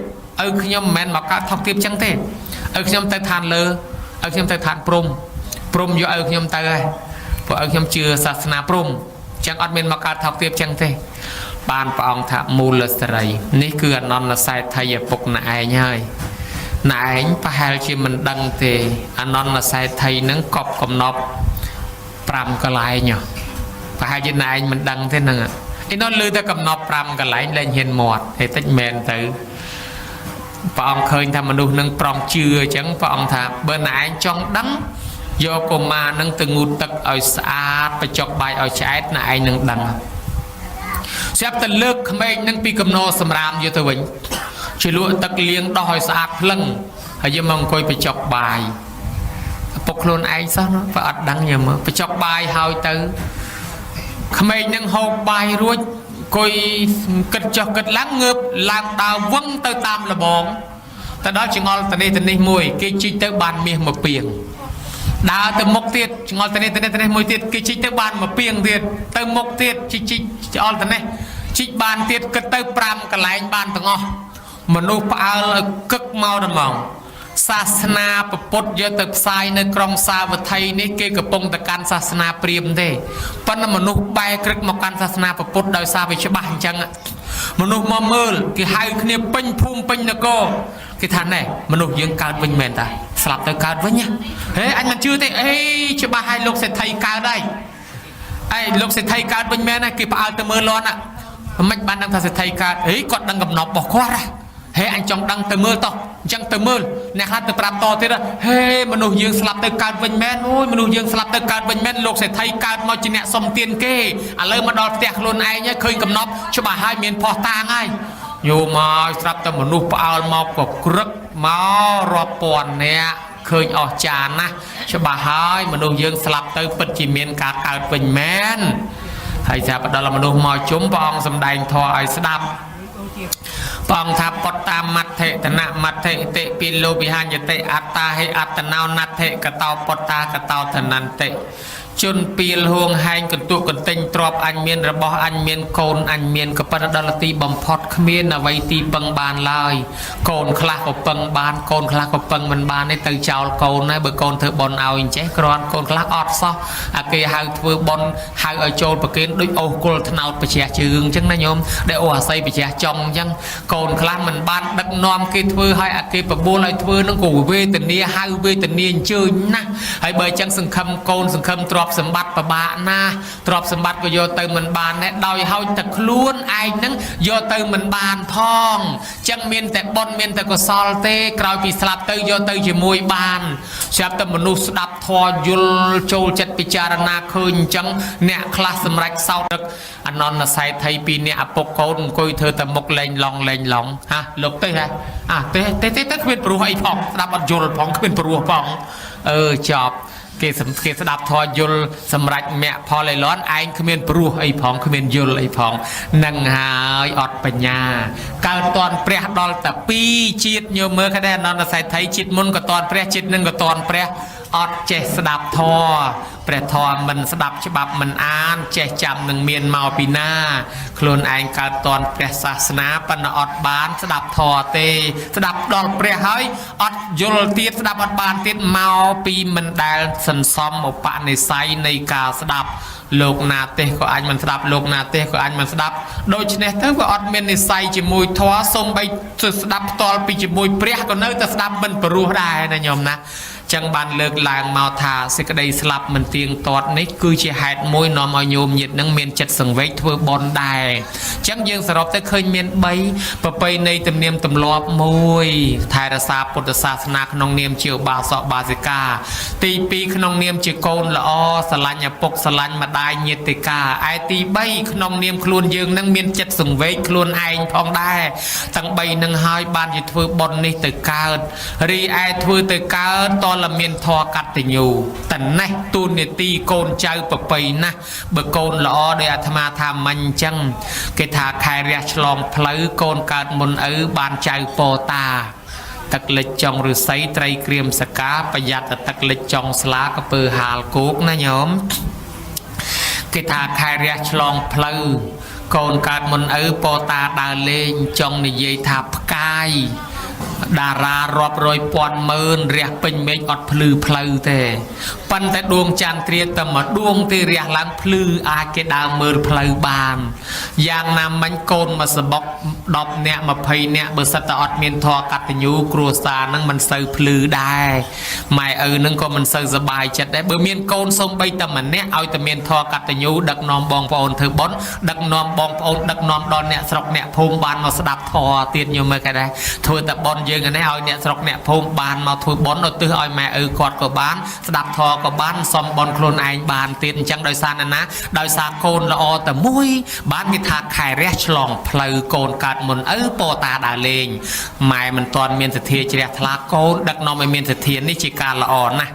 khi nhom men mà cả thọc tiếp chẳng thế khi nhom tay than lơ khi nhom tay than prom vô khi nhom tay và khi nhom chưa sát na prom chẳng ăn men mà cả thọc tiếp chẳng thế ban và ông thà mùa sợi này cứ anh non là sai thay bọc này nhơi này phải hay chỉ mình đăng thì anh non là sai thay nắng cọp cầm nọc pram cái lại nhở phải hai chuyện này mình đăng thế nào ấy nó lừa ta cầm nọc pram cái lại lên hiền mọt thì tích mền từ và ông khơi tham mình luôn nâng prong chưa chẳng và ông thà bên này trong đắng do cô mà nâng từ ngụt tật ở xa và chọc bài ở trái này nâng đăng xếp tận lược mình nâng pi cầm nô sầm ram vô tôi vĩnh chỉ lụa tật liêng đòi xa lưng hay như mong coi phải chọc bài bộc luôn ai sao nó và ắt đăng nhiều mà phải chọc bài hỏi từ mình nâng hộp bài ruột coi kịch láng ngợp làm đào vâng tới tam là bọn ta đó chỉ ngon tên này mùi cái chi tới bàn miền một biển đào từ một tiết chỉ ngon tên này mùi tiết cái chi tới bàn một biển tiết từ một tiết chi ngon tên này chi bàn tiết kịch tới pram cái lại bàn từ ngon mà nô pa cực mau đầm mỏng Sasana bột giờ tập sai nơi trong xa và thầy này kê cặp bông tập can Sasana priêm thế, phần là một bài cực một can Sasana bột đời xa về cho bạn chăng ạ, một mà mơ cái hai cái pin phum pin là cô, cái thằng này một dương cao bình mền ta, slap tới cao với nhá, thế anh mà chưa thế, ấy cho ba hai lúc sẽ thầy cao đây, ấy lúc sẽ thầy cao bình mền này cái bao từ mơ lon ạ, mạch ban đang sẽ thầy cao, ấy còn đang gặp nọc bỏ qua ra. Hey anh trong đăng từ mưa to chẳng từ mưa nè khát từ prap to thế đó hey mà nụ dương slap từ card vinh men ôi mà nụ dương slap từ card vinh men lục sẽ thay card mau chỉ nè xong tiền kê à lơ mà đọt tẹt luôn ai nhá khơi cầm nóc cho bà hai miền phò tang ai nhiều mà slap từ mà nụ bao mau cọc rất máu rọp pòn nè khơi ở tràn na cho bà hai mà nụ dương slap từ bật chỉ miền cả card vinh men hay ra bắt đầu là mà nụ mò chúng bong sầm đành thò ai đạp bong tháp bọt tam mặt thể tận nạ mặt thể tệ pin lô bị han tệ ata hay atanao nát thể cả tàu bọt ta cả tàu thần nan tệ chun pil huông hành cần tụ cần tinh trọp anh miên rập anh miên cồn anh miên cái phần đó là ti bầm phật miên là vay ti bằng bàn lời cồn khla của bằng bàn cồn khla của bằng mình bàn ấy từ chào cồn này bữa cồn thợ bòn ao in chế con cồn khla ọt so à kia hai thưa bòn hai ở chôn bờ kiến đôi ô cồn thao bờ chè trường chẳng này nhôm để ô xây bờ chè trong chẳng cồn khla mình ban đất nom kia thưa hai à kia bờ bô lại thưa nó ngủ về tình nia hai về tình nia chơi na hai bờ chẳng sừng khăm cồn sừng khăm trọp บสมบัติประบานะตรอบสมบัติก็โยเติมมันบานแน่ดอยเฮาตะคล้วนไอ้นั่งโยเติมมันบานพองจังเมียนแต่บนเมียนแต่ก็ซอลเต้กลายปีสลับเตยโยเตยจะมวยบานชอบแต่มนุษย์ดับทอยุลโจจัดพิจารณาคืนจังเนี่ยคลาสสมรักเศร้าดึกอันนอนใส่ไทยปีเนี่ยปกโกนกุยเธอแต่มกเลงลองฮะลกเต้ฮะเต้ขึ้นปลัวไอ้พองดับอัดยุลพองขึ้นปลัวพองจอบเกสดับทอยุลสำรักแม่พอเลยร้อนไอ้ขมิ้นปลัวไอ้พองขมิ้นยุลไอ้พองนั่งหายอดปัญญาการตอนเปรดอลแต่ปีจีดโยมเมื่อคะแนนนอนใส่ไทยจิตมุนก็ตอนเปรจิตนึงก็ตอนเปรอดเจสดับทอเปรทอมันสดับฉบับมันอ่านเจจำหนึ่งเมียนเมาปีหน้าโคลนไอ้การตอนเปรศาสนาปนอดบานสดับทอเตสดับดอลเปรเฮ้ยอดยุลตีสดับอดบานตีเมาปีมันได้สันซ้อมอุปในไซในกาสดับโลกนาเตก็อันมันสดับโลกนาเตก็อันมันสดับโดยเฉพาะถ้าว่าอดเมนในไซจมูกทอส่งไปสดับตอลปีจมูกเปรี้ยก็เนื้อแต่สดับมันปรู้ได้นะโยมนะจังบันเลิกลางมาทาสิกได้สลับมันเตียงตอดนี่คือจะหายมวยนอมโยมหยิดนังเมียนจัดสังเวชทั่วบอลได้จังยังสรับแต่เคยเมียนใบประไปในตำเนียมตำลอบมวยไทยรักษาพุทธศาสนาขนมเนียมเชียวบาสอบาสิกาตีปีขนมเนียมเชียวโกนละอสลัญญปกสลัญมาได้เยติกาไอตีใบขนมเนียมคลุนยืงนังเมียนจัดสังเวชคลุนไอพองได้ตั้งใบนังหายบานจะทั่วบอลนี่ตึกการรีไอทั่วตึกการตอนละเมียนทอกัดติญูแต่ไหนตูนเนตีโกนเจ้าปะไปนะเบโกนละอโดยอาตมาทำมันจังเกถาคายเรียฉลองพลือโกนการมนบานเจ้าโปตาตักเล็ดจองหรือไซไตรเกรียมสกาประหยัดตักเล็ดจองสลากระเปือหาลกุกนะโยมเกถาคายเรียฉลองพลือโกนการมนโปตาดาเลงจองในเยทับกายดารารอบรอยปอนเมินเรียกเป็นเมฆอดพลือพลือแต่ปันแต่ดวงจันทร์เตรียมแต่มาดวงตีเรียกล้างพลืออาเกดาเมินพลือบานอย่างนำมันโกนมาสบกดอกเนี่ยมาเพยเนี่ยเบอร์สตอดเมียนทอกัตยูครัวซานั่งมันเซอร์พลือได้ไม่นั่งก็มันเซอร์สบายจัดได้เบอร์เมียนโกนทรงไปแต่มันเนี่ยเอาแต่เมียนทอกัตยูดักนอมบองปอนเธอบอนดักนอมบองปอนดักนอมดอนเนี่ยสระเนี่ยภูมิบานมาสดับทอเตียนอยู่เมื่อไงได้เธอแต่บอลยืนกันให้เอาเนี่ยสระเนี่ยภูมิบานมาถือบอนเอาตื้อเอาแม่กอดก็บ้านสดับทอก็บ้านซอมบอลโคลนไอบานเตียนจังโดยสารนะโดยสารโกนละอแต่มุ้ยบ้านมีทางขายเรียฉลองพลือโกนกัดมนโปตาดาเลงหมายมันตอนเมียนเสถียรเจียทลาโกนดักนอมเมียนเสถียรนี่จิการละออนนะ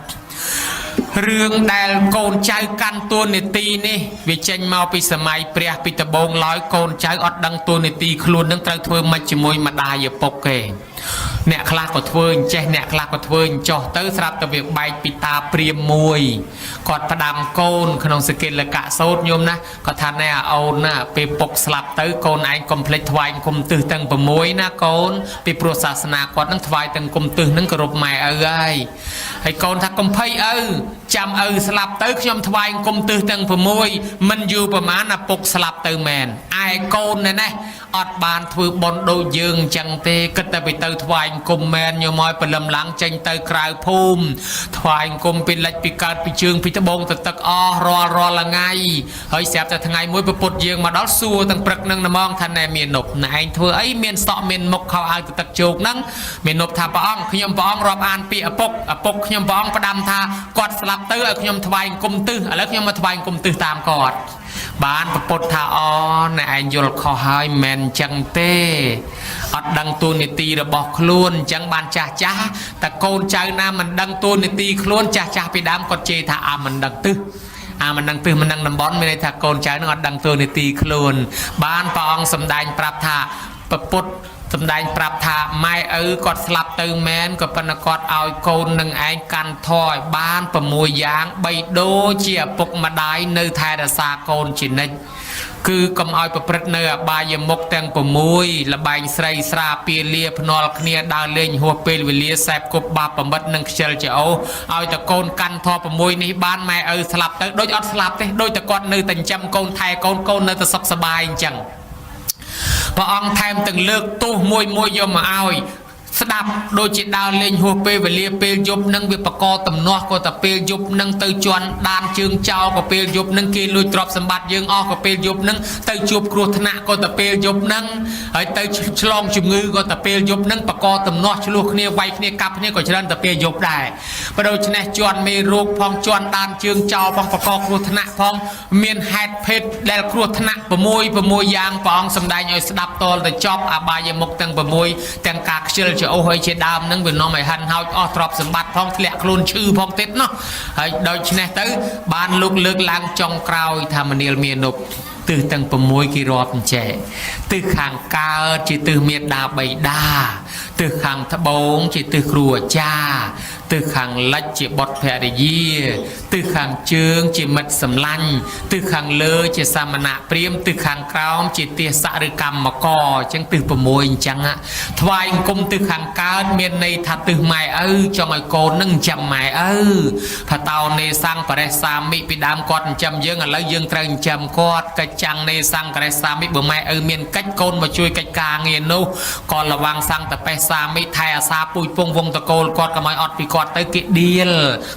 เรื่องแดลโกนใจกันตัวเนตีนี่วิจัยมาปีสมัยเปรียปิตบงร้อยโกนใจอดดังตัวเนตีคลุนดังเตยเทอมาจมวยมาได้ยปกเกเนี่ยคลาก็เทวินเจเนี่ยคลาก็เทวินจ่อเตอสลับตะเวียกใบปิตาเปรียมมวยกอดประดามโกนขนมสกิลละกะโซดโยมนะก็ทานเนี่ยเอาน่ะไปปกสลับเตอโกนไอ้คอมเพล็กทวายคุมตื้อตั้งประมวยนะโกนไปโปรศาสนากอดนั่งทวายตั้งคุมตื้อนั่งกรบใหม่ไอ้โกนทักคุมเพยจำสลับเตอขยมทวายคุมตื้อตั้งประมวยมันอยู่ประมาณน่ะปกสลับเตอแมนไอ้โกนเนี่ยอดบานถือบอลโดยยืงจังเตก็แต่ไปเตอทวายกุมแมนโยมอยไปลำหลังจังเตอกลายภูมิทวายกุมเป็นเล็กปีการปีเชิงปีตะบงตักรอละไงเฮ้ยแสบแต่ทั้งไงมวยไปปดยืงมาดอซัวตั้งปรักนั่งนมองทันในเมียนนบนายเธอเมียนสอเมียนมกเขาเอาตักโจกนั่งเมียนนบทาปองขยมปองรอบอ่านปีอปกขยมปองประดำทากอดสลับเตอขยมทวายกุมตื้อแล้วขยมมาทวายกุมตื้อตามกอดบ้านประปดทาในไอโยลคอหายแมนจังเต้อัดดังตัวนิตีระบอกคล้วนจังบานจ้าแต่โกนใจน้ามันดังตัวนิตีคล้วนจ้าไปดามกอดเจทามันดังตื้อมันดังตื้อมันดังน้ำบอลไม่ได้ถ้าโกนใจนั่งอัดดังตัวนิตีคล้วนบ้านปองสำแดงปรับทาประปดสำแดงปรับทาไม่กอดสลับเติมแมนกับปนกอดเอาโกนหนึ่งไอกันถอยบ้านประมวยยางใบโดเจียปกมาได้ในไทยราซาโกนจินนคือกำเอาประพฤติเนื้อบายมกแตงประมวยละใบใส่สราเปียเลียพนอลเนียดาวเล่งหัวเปลวิเลียแสบกบบาประมัดนังเชลเจ้าเอาแต่โกนกันทอประมวยในบ้านไม่สลับเตโดยอัดสลับเตโดยแต่กอดเนื้อแต่จำโกนไทยโกนเนื้อแต่สบายจังพระองค์แทมตึงเลือกตู้มวยโยมมาเอา ស្ដាប់ដូចជាដើរលេងហួសពេលវេលាពេលយប់នឹងវាបកកតំណោះក៏តែពេលយប់នឹងទៅជន់ដានជើងចោលក៏ពេលយប់នឹងគេលួចទ្រព្យសម្បត្តិយើងអស់ក៏ពេលយប់នឹងទៅជួបគ្រោះថ្នាក់ក៏តែពេលយប់នឹងហើយទៅឆ្លងជំងឺក៏តែពេលយប់នឹងបកកតំណោះឆ្លោះគ្នាវាយគ្នាកាប់គ្នាក៏ច្រើនតែពេលយប់ដែរបើដូច្នេះជន់មេរោគផងជន់ដានជើងចោលផងបកកគ្រោះថ្នាក់ផងមានហេតុភេទដែលគ្រោះថ្នាក់6យ៉ាងព្រះអង្គសម្ដែងឲ្យស្ដាប់តលទៅចប់អបាយមុខទាំង6ទាំងការខ្ជិលច្រអូសហើយជាដើមនឹងវានាំឲ្យហិនហោចអស់ទ្រព្យសម្បត្តិផងធ្លាក់ខ្លួនឈឺផងទៀតណោះហើយដូច្នេះទៅបានលោកលើកឡើងចុងក្រោយថាមនាលមានុបទិសទាំង6គេរាប់អញ្ចេះទិសខាងកើតជាទិសមេត្តាបិតាទិសខាងត្បូងជាទិសគ្រូអាចារ្យទិសខាងលិចជាបុត្រភរិយាទិសខាងជើងជាមិត្តសម្លាញ់ទិសខាងលើជាសាមណៈព្រាហ្មណ៍ទិសខាងក្រោមជាទាសៈឬកម្មករអញ្ចឹងទិស6អញ្ចឹងថ្វាយអង្គមទិសខាងកើតមានន័យថាទិសម៉ែឪចង់ឲ្យកូននឹងចាំម៉ែឪថាតោនេសង្ឃបរិសាមិពីដើមគាត់ចិញ្ចឹមយើងឥឡូវយើងត្រូវចិញ្ចឹមគាត់កិច្ចចាំងនេសង្ឃបរិសាមិបើម៉ែឪមានកិច្ចកូនមកជួយកិច្ចការងារនោះក៏ระวังសង្ឃតបេសាមិថែអាសាពូជពងវងតកូលគាត់កុំឲ្យអត់ពីគាត់ទៅគេដៀល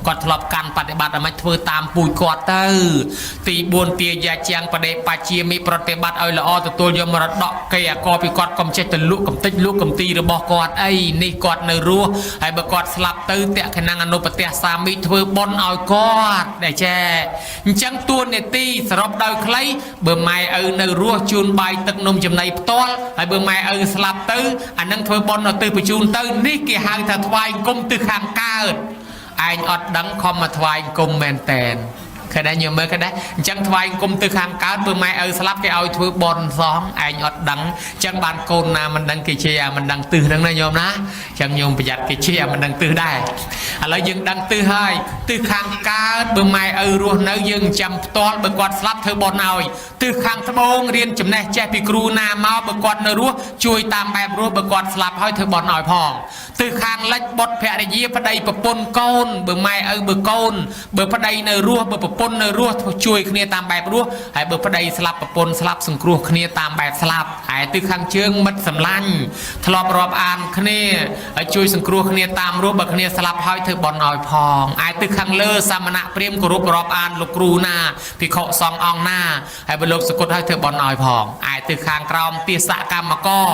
គាត់ធ្លាប់កាន់បប្រតិបត្តិឲ្យមិនធ្វើតាមពូជគាត់ទៅទី4ទាយាជាងបដិបជាមិប្រតិបត្តិឲ្យល្អទទួលយកមរតកគេអាកពីគាត់កុំចេះទៅលក់កំតិចលក់កំទីរបស់គាត់អីនេះគាត់នៅរស់ហើយបើគាត់ស្លាប់ទៅតក្ខណអនុបតិសាមិធ្វើបុណ្យឲ្យគាត់ដែលចេះអញ្ចឹងតួនាទីសរុបដោយខ្លីបើម៉ែឪនៅរស់ជូនបាយទឹកនំចំណីផ្ទាល់ហើយបើម៉ែឪស្លាប់ទៅអានឹងធ្វើបុណ្យទៅបញ្ជូនទៅនេះគេហៅថាថ្វាយអង្គមទិសខាងកើតឯងអត់ដឹងខំមកថ្វាយអង្គមមែនតែនឃើញដែរញោមមើលឃើញដែរអញ្ចឹងថ្វាយអង្គមទិសខាងកើតបើម៉ែឪស្លាប់គេឲ្យធ្វើបុណ្យសងឯងអត់ដឹងអញ្ចឹងបានកូនណាមិនដឹងគេជាមិនដឹងទិសហ្នឹងណាញោមណាអញ្ចឹងញោមប្រយ័ត្នគេជាមិនដឹងទិសដែរឥឡូវយើងដឹងទិសហើយទិសខាងកើតបើម៉ែឪរស់នៅយើងចាំផ្ទាល់បើគាត់ស្លាប់ធ្វើបុណ្យឲ្យទិសខាងត្បូងរៀនចំណេះចេះពីគ្រូណាមកបើគាត់នៅរស់ជួយតាមបែបរស់បើគាត់ស្លាប់ហើយធ្វើបុណ្យឲ្យផងទិសខាងលិចបុត្រភរិយាប្តីប្រពន្ធកូនបើម៉ែឪបើកូនបើប្តីនៅរស់បើប្រពន្ធនៅរស់ជួយគ្នាតាមបែបរស់ហើយបើប្តីស្លាប់ប្រពន្ធស្លាប់សង្គ្រោះគ្នាតាមបែបស្លាប់ហើយទិសខាងជើងមិត្តសម្លាញ់ធ្លាប់រាប់អានគ្នាហើយជួយសង្គ្រោះគ្នាតាមរស់បើគ្នាស្លាប់ហើយធ្វើបុណ្យឲ្យផងហើយទិសខាងលើសាមណៈព្រាហ្មណ៍គោរពរាប់អានលោកគ្រូណាភិក្ខុសង្ឃអង្គណាហើយបើលោកសគុតឲ្យធ្វើបុណ្យឲ្យផងហើយទិសខាងក្រោមទាសកម្មករ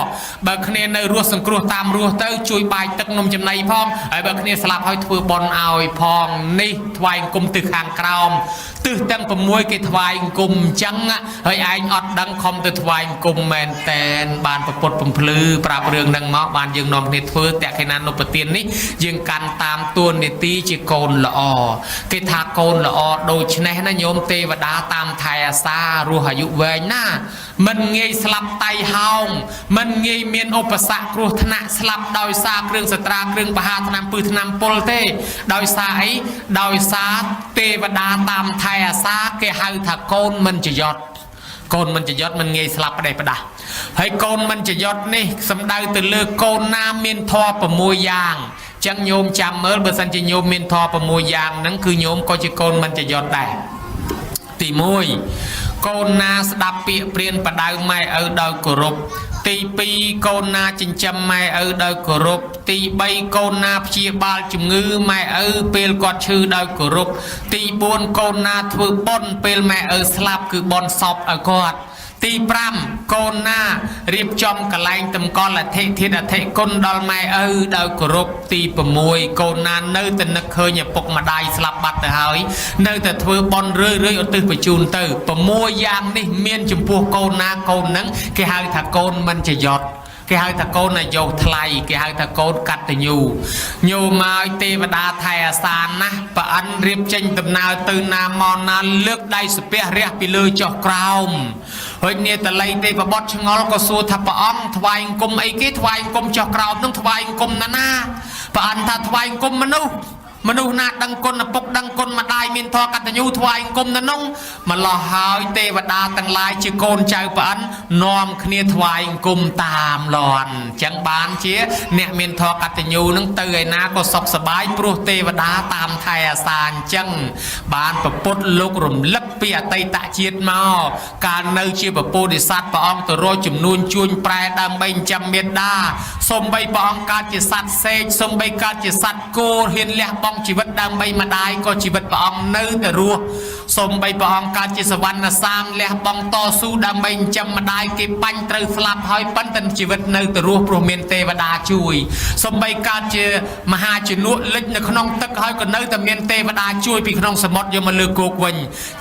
បើគ្នានៅរស់សង្គ្រោះតាមរស់ទៅជួយបាយទឹកនំចំណីផងហើយបើគ្នាស្លាប់ហើយធ្វើបុណ្យឲ្យផងនេះថ្វាយអង្គមទិសខាងក្រោមទិសទាំង6គេថ្វាយអង្គមអញ្ចឹងហើយឯងអត់ដឹងខំទៅថ្វាយអង្គមមែនតែនបានប្រពុតបំភ្លឺប្រាប់រឿងហ្នឹងមកបានយើងនាំគ្នាធ្វើតក្ខិណានុបទាននេះយើងកាន់តាមតួនាទីជាកូនល្អគេថាកូនល្អដូច្នេះណាញោមទេវតាតាមថែអាសារស់អាយុវែងណាមិនងាយស្លាប់តៃហោងមិនងាយមានឧបសគ្គគ្រោះថ្នាក់ស្លាប់ដោយសារគ្រឿងសត្រាគ្រឿងបហាថ្នាំពឺថ្នាំពុលទេដោយសារអីដោយសារទេវតាតាមថែអាសាគេហៅថាកូនមិនចយត់កូនមិនចយត់មិនងាយស្លាប់ផ្ដេសផ្ដាស់ហើយកូនមិនចយត់នេះសំដៅទៅលើកូនណាមានធម៌6យ៉ាងចឹងញោមចាំមើលបើសិនជាញោមមានធម៌6យ៉ាងហ្នឹងគឺញោមក៏ជាកូនមិនចយត់ដែរទី1កូនណាស្ដាប់ពាក្យព្រានបដៅម៉ែឪដោយគោរពទី2កូនណាចិញ្ចឹមម៉ែឪដោយគោរពទី3កូនណាព្យាបាលជំងឺម៉ែឪពេលគាត់ឈឺដោយគោរពទី4កូនណាធ្វើបុណ្យពេលម៉ែឪស្លាប់គឺបុណ្យសពឲ្យគាត់ទី5កូនណារៀបចំកលែងតម្កល់អធិធិអធិគុណដល់ម៉ែឪដោយគោរពទី6កូនណានៅតែនឹកឃើញឪពុកម្ដាយស្លាប់បាត់ទៅហើយនៅតែធ្វើបុណ្យរឿយឧទ្ទិសបញ្ជូនទៅ6យ៉ាងនេះមានចំពោះកូនណាកូនហ្នឹងគេហៅថាកូនមិនចយត់គេហៅថាកូនអាយុថ្លៃគេហៅថាកូនកតញ្ញូញោមឲ្យទេវតាថែអាសានណាប្រអិនរៀបចេញដំណើរទៅណាមកណាលើកដៃស្ពះរះពីលើចុះក្រោមហើយនាតល័យទេវបុត្រឆ្ងល់ក៏សួរថាព្រះអង្គថ្វាយអង្គមអីគេថ្វាយអង្គមចុះក្រោមនឹងថ្វាយអង្គមណាប្រអិនថាថ្វាយអង្គមមនុស្ស មនុស្សណាដឹងគុណពុកដឹងគុណម្ដាយមានធម៌កតញ្ញូថ្វាយអង្គមនៅនោះម្លោះហើយទេវតាទាំងឡាយជាកូនចៅប្អិននាំគ្នាថ្វាយអង្គមតាមលន់ចឹងបានជាអ្នកមានធម៌កតញ្ញូនឹងទៅឯណាក៏សុខសប្បាយព្រោះទេវតាតាមថែអាសាអញ្ចឹងបានប្រពុតលោករំលឹកពីអតីតជាតិមកកាលនៅជាពពោធិសត្វព្រះអង្គទៅរកចំនួនជួញប្រែដើម្បីចិញ្ចឹមមេដាសូម្បីព្រះអង្គកើតជាសត្វសេកសូម្បីកើតជាសត្វគោហ៊ានលះបង់ជីវិតដើម្បីម្ដាយក៏ជីវិតព្រះអង្គនៅតែរស់សូម្បីព្រះអង្គកើតជាសវណ្ណសាមលះបង់តស៊ូដើម្បីចិញ្ចឹមម្ដាយគេបាញ់ត្រូវស្លាប់ហើយប៉ុន្តែជីវិតនៅតែរស់ព្រោះមានទេវតាជួយសូម្បីកើតជាមហាជំនួសលិចនៅក្នុងទឹកហើយក៏នៅតែមានទេវតាជួយពីក្នុងសមុទ្រយកមកលើគោកវិញ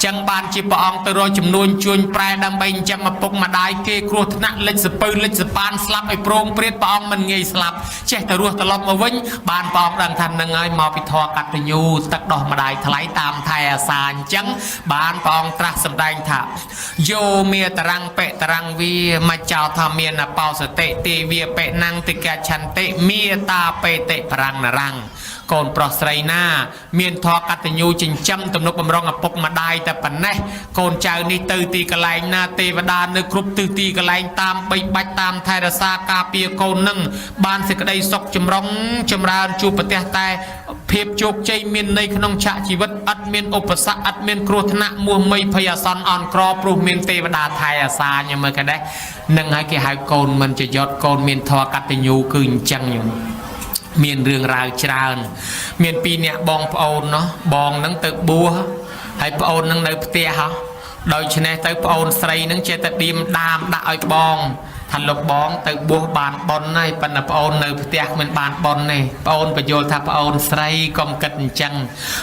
ចឹងបានជាព្រះអង្គទៅរកចំនួនជួញប្រែដើម្បីចិញ្ចឹមឪពុកម្ដាយគេគ្រោះថ្នាក់លិចសពៅលិចសប៉ានស្លាប់ឲ្យប្រងព្រាតព្រះអង្គមិនងាយស្លាប់ចេះតែរស់ត្រឡប់មកវិញបានព្រះអង្គដឹងថានឹងហើយមកពីធម៌កតញ្ញូទឹកដោះម្ដាយថ្លៃតាមថែអាសាអញ្ចឹងបានព្រះអង្គត្រាស់សម្ដែងថាយោមេតរੰបេតរੰវាមកចោថាមានអបោសតិទេវាបេណੰតិកឆន្តិមេតាបេតិបរੰនរੰកូនប្រុសស្រីណាមានធម៌កតញ្ញូចិញ្ចឹមទំនុកបំរុងឪពុកម្ដាយតែប៉ុណ្ណេះកូនចៅនេះទៅទីកន្លែងណាទេវតានៅគ្រប់ទិសទីកន្លែងតាមបីបាច់តាមថែរក្សាការពារកូននឹងបានសេចក្តីសុខចម្រុងចម្រើនជួបប្រទះតែភាពជោគជ័យមានន័យក្នុងឆាកជីវិតអត់មានឧបសគ្គអត់មានគ្រោះថ្នាក់មោះមីភ័យអាសន្នអន់ក្រព្រោះមានទេវតាថែអាសាញមើលកដែរនឹងហើយគេហៅកូនមិនចយត់កូនមានធម៌កតញ្ញូគឺអញ្ចឹងញោមមានរឿងរ៉ាវច្រើនមានពីរអ្នកបងប្អូនណោះបងនឹងទៅបួសហើយប្អូននឹងនៅផ្ទះហ៎ដូច្នេះទៅប្អូនស្រីនឹងចេះតែឌៀមដាមដាក់ឲ្យបងថាលោកបងទៅបួសបានប៉ុនហើយប៉ុន្តែប្អូននៅផ្ទះមិនបានប៉ុនទេប្អូនបញ្យល់ថាប្អូនស្រីកុំគិតអញ្ចឹង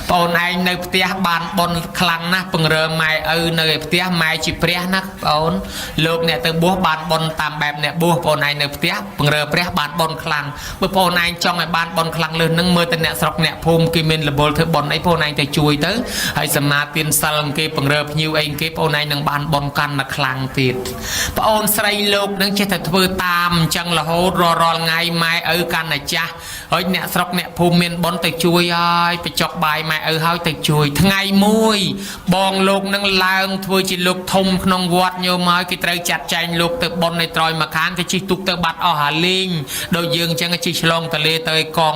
ប្អូនឯងនៅផ្ទះបានប៉ុនខ្លាំងណាស់ពង្រើម៉ែឪនៅឯផ្ទះម៉ែជាព្រះណាប្អូនលោកអ្នកទៅបួសបានប៉ុនតាមបែបអ្នកបួសប្អូនឯងនៅផ្ទះពង្រើព្រះបានប៉ុនខ្លាំងបើប្អូនឯងចង់ឲ្យបានប៉ុនខ្លាំងលើសនឹងមើលទៅអ្នកស្រុកអ្នកភូមិគេមានលបលធ្វើប៉ុនអីប្អូនឯងទៅជួយទៅហើយសមាទានសិលគេពង្រើភ្ញៀវអីគេប្អូនឯងនឹងបានប៉ុនកាន់តែខ្លាំងទៀតប្អូនស្រីលោកនឹងចេះតែធ្វើតាមអញ្ចឹងរហូតរាល់ថ្ងៃម៉ែឪកាន់តែចាស់ហើយអ្នកស្រុកអ្នកភូមិមានប៉ុនទៅជួយហើយបញ្ចុកបាយម៉ែឪហើយទៅជួយថ្ងៃមួយបងលោកនឹងឡើងធ្វើជាលោកធំក្នុងវត្តញោមហើយគេត្រូវចាត់ចែងលោកទៅប៉ុនในត្រយមកខាងគេជិះទូកទៅបាត់អស់ហាលេងដូចយើងអញ្ចឹងជិះឆ្លងទន្លេទៅឲ្យកង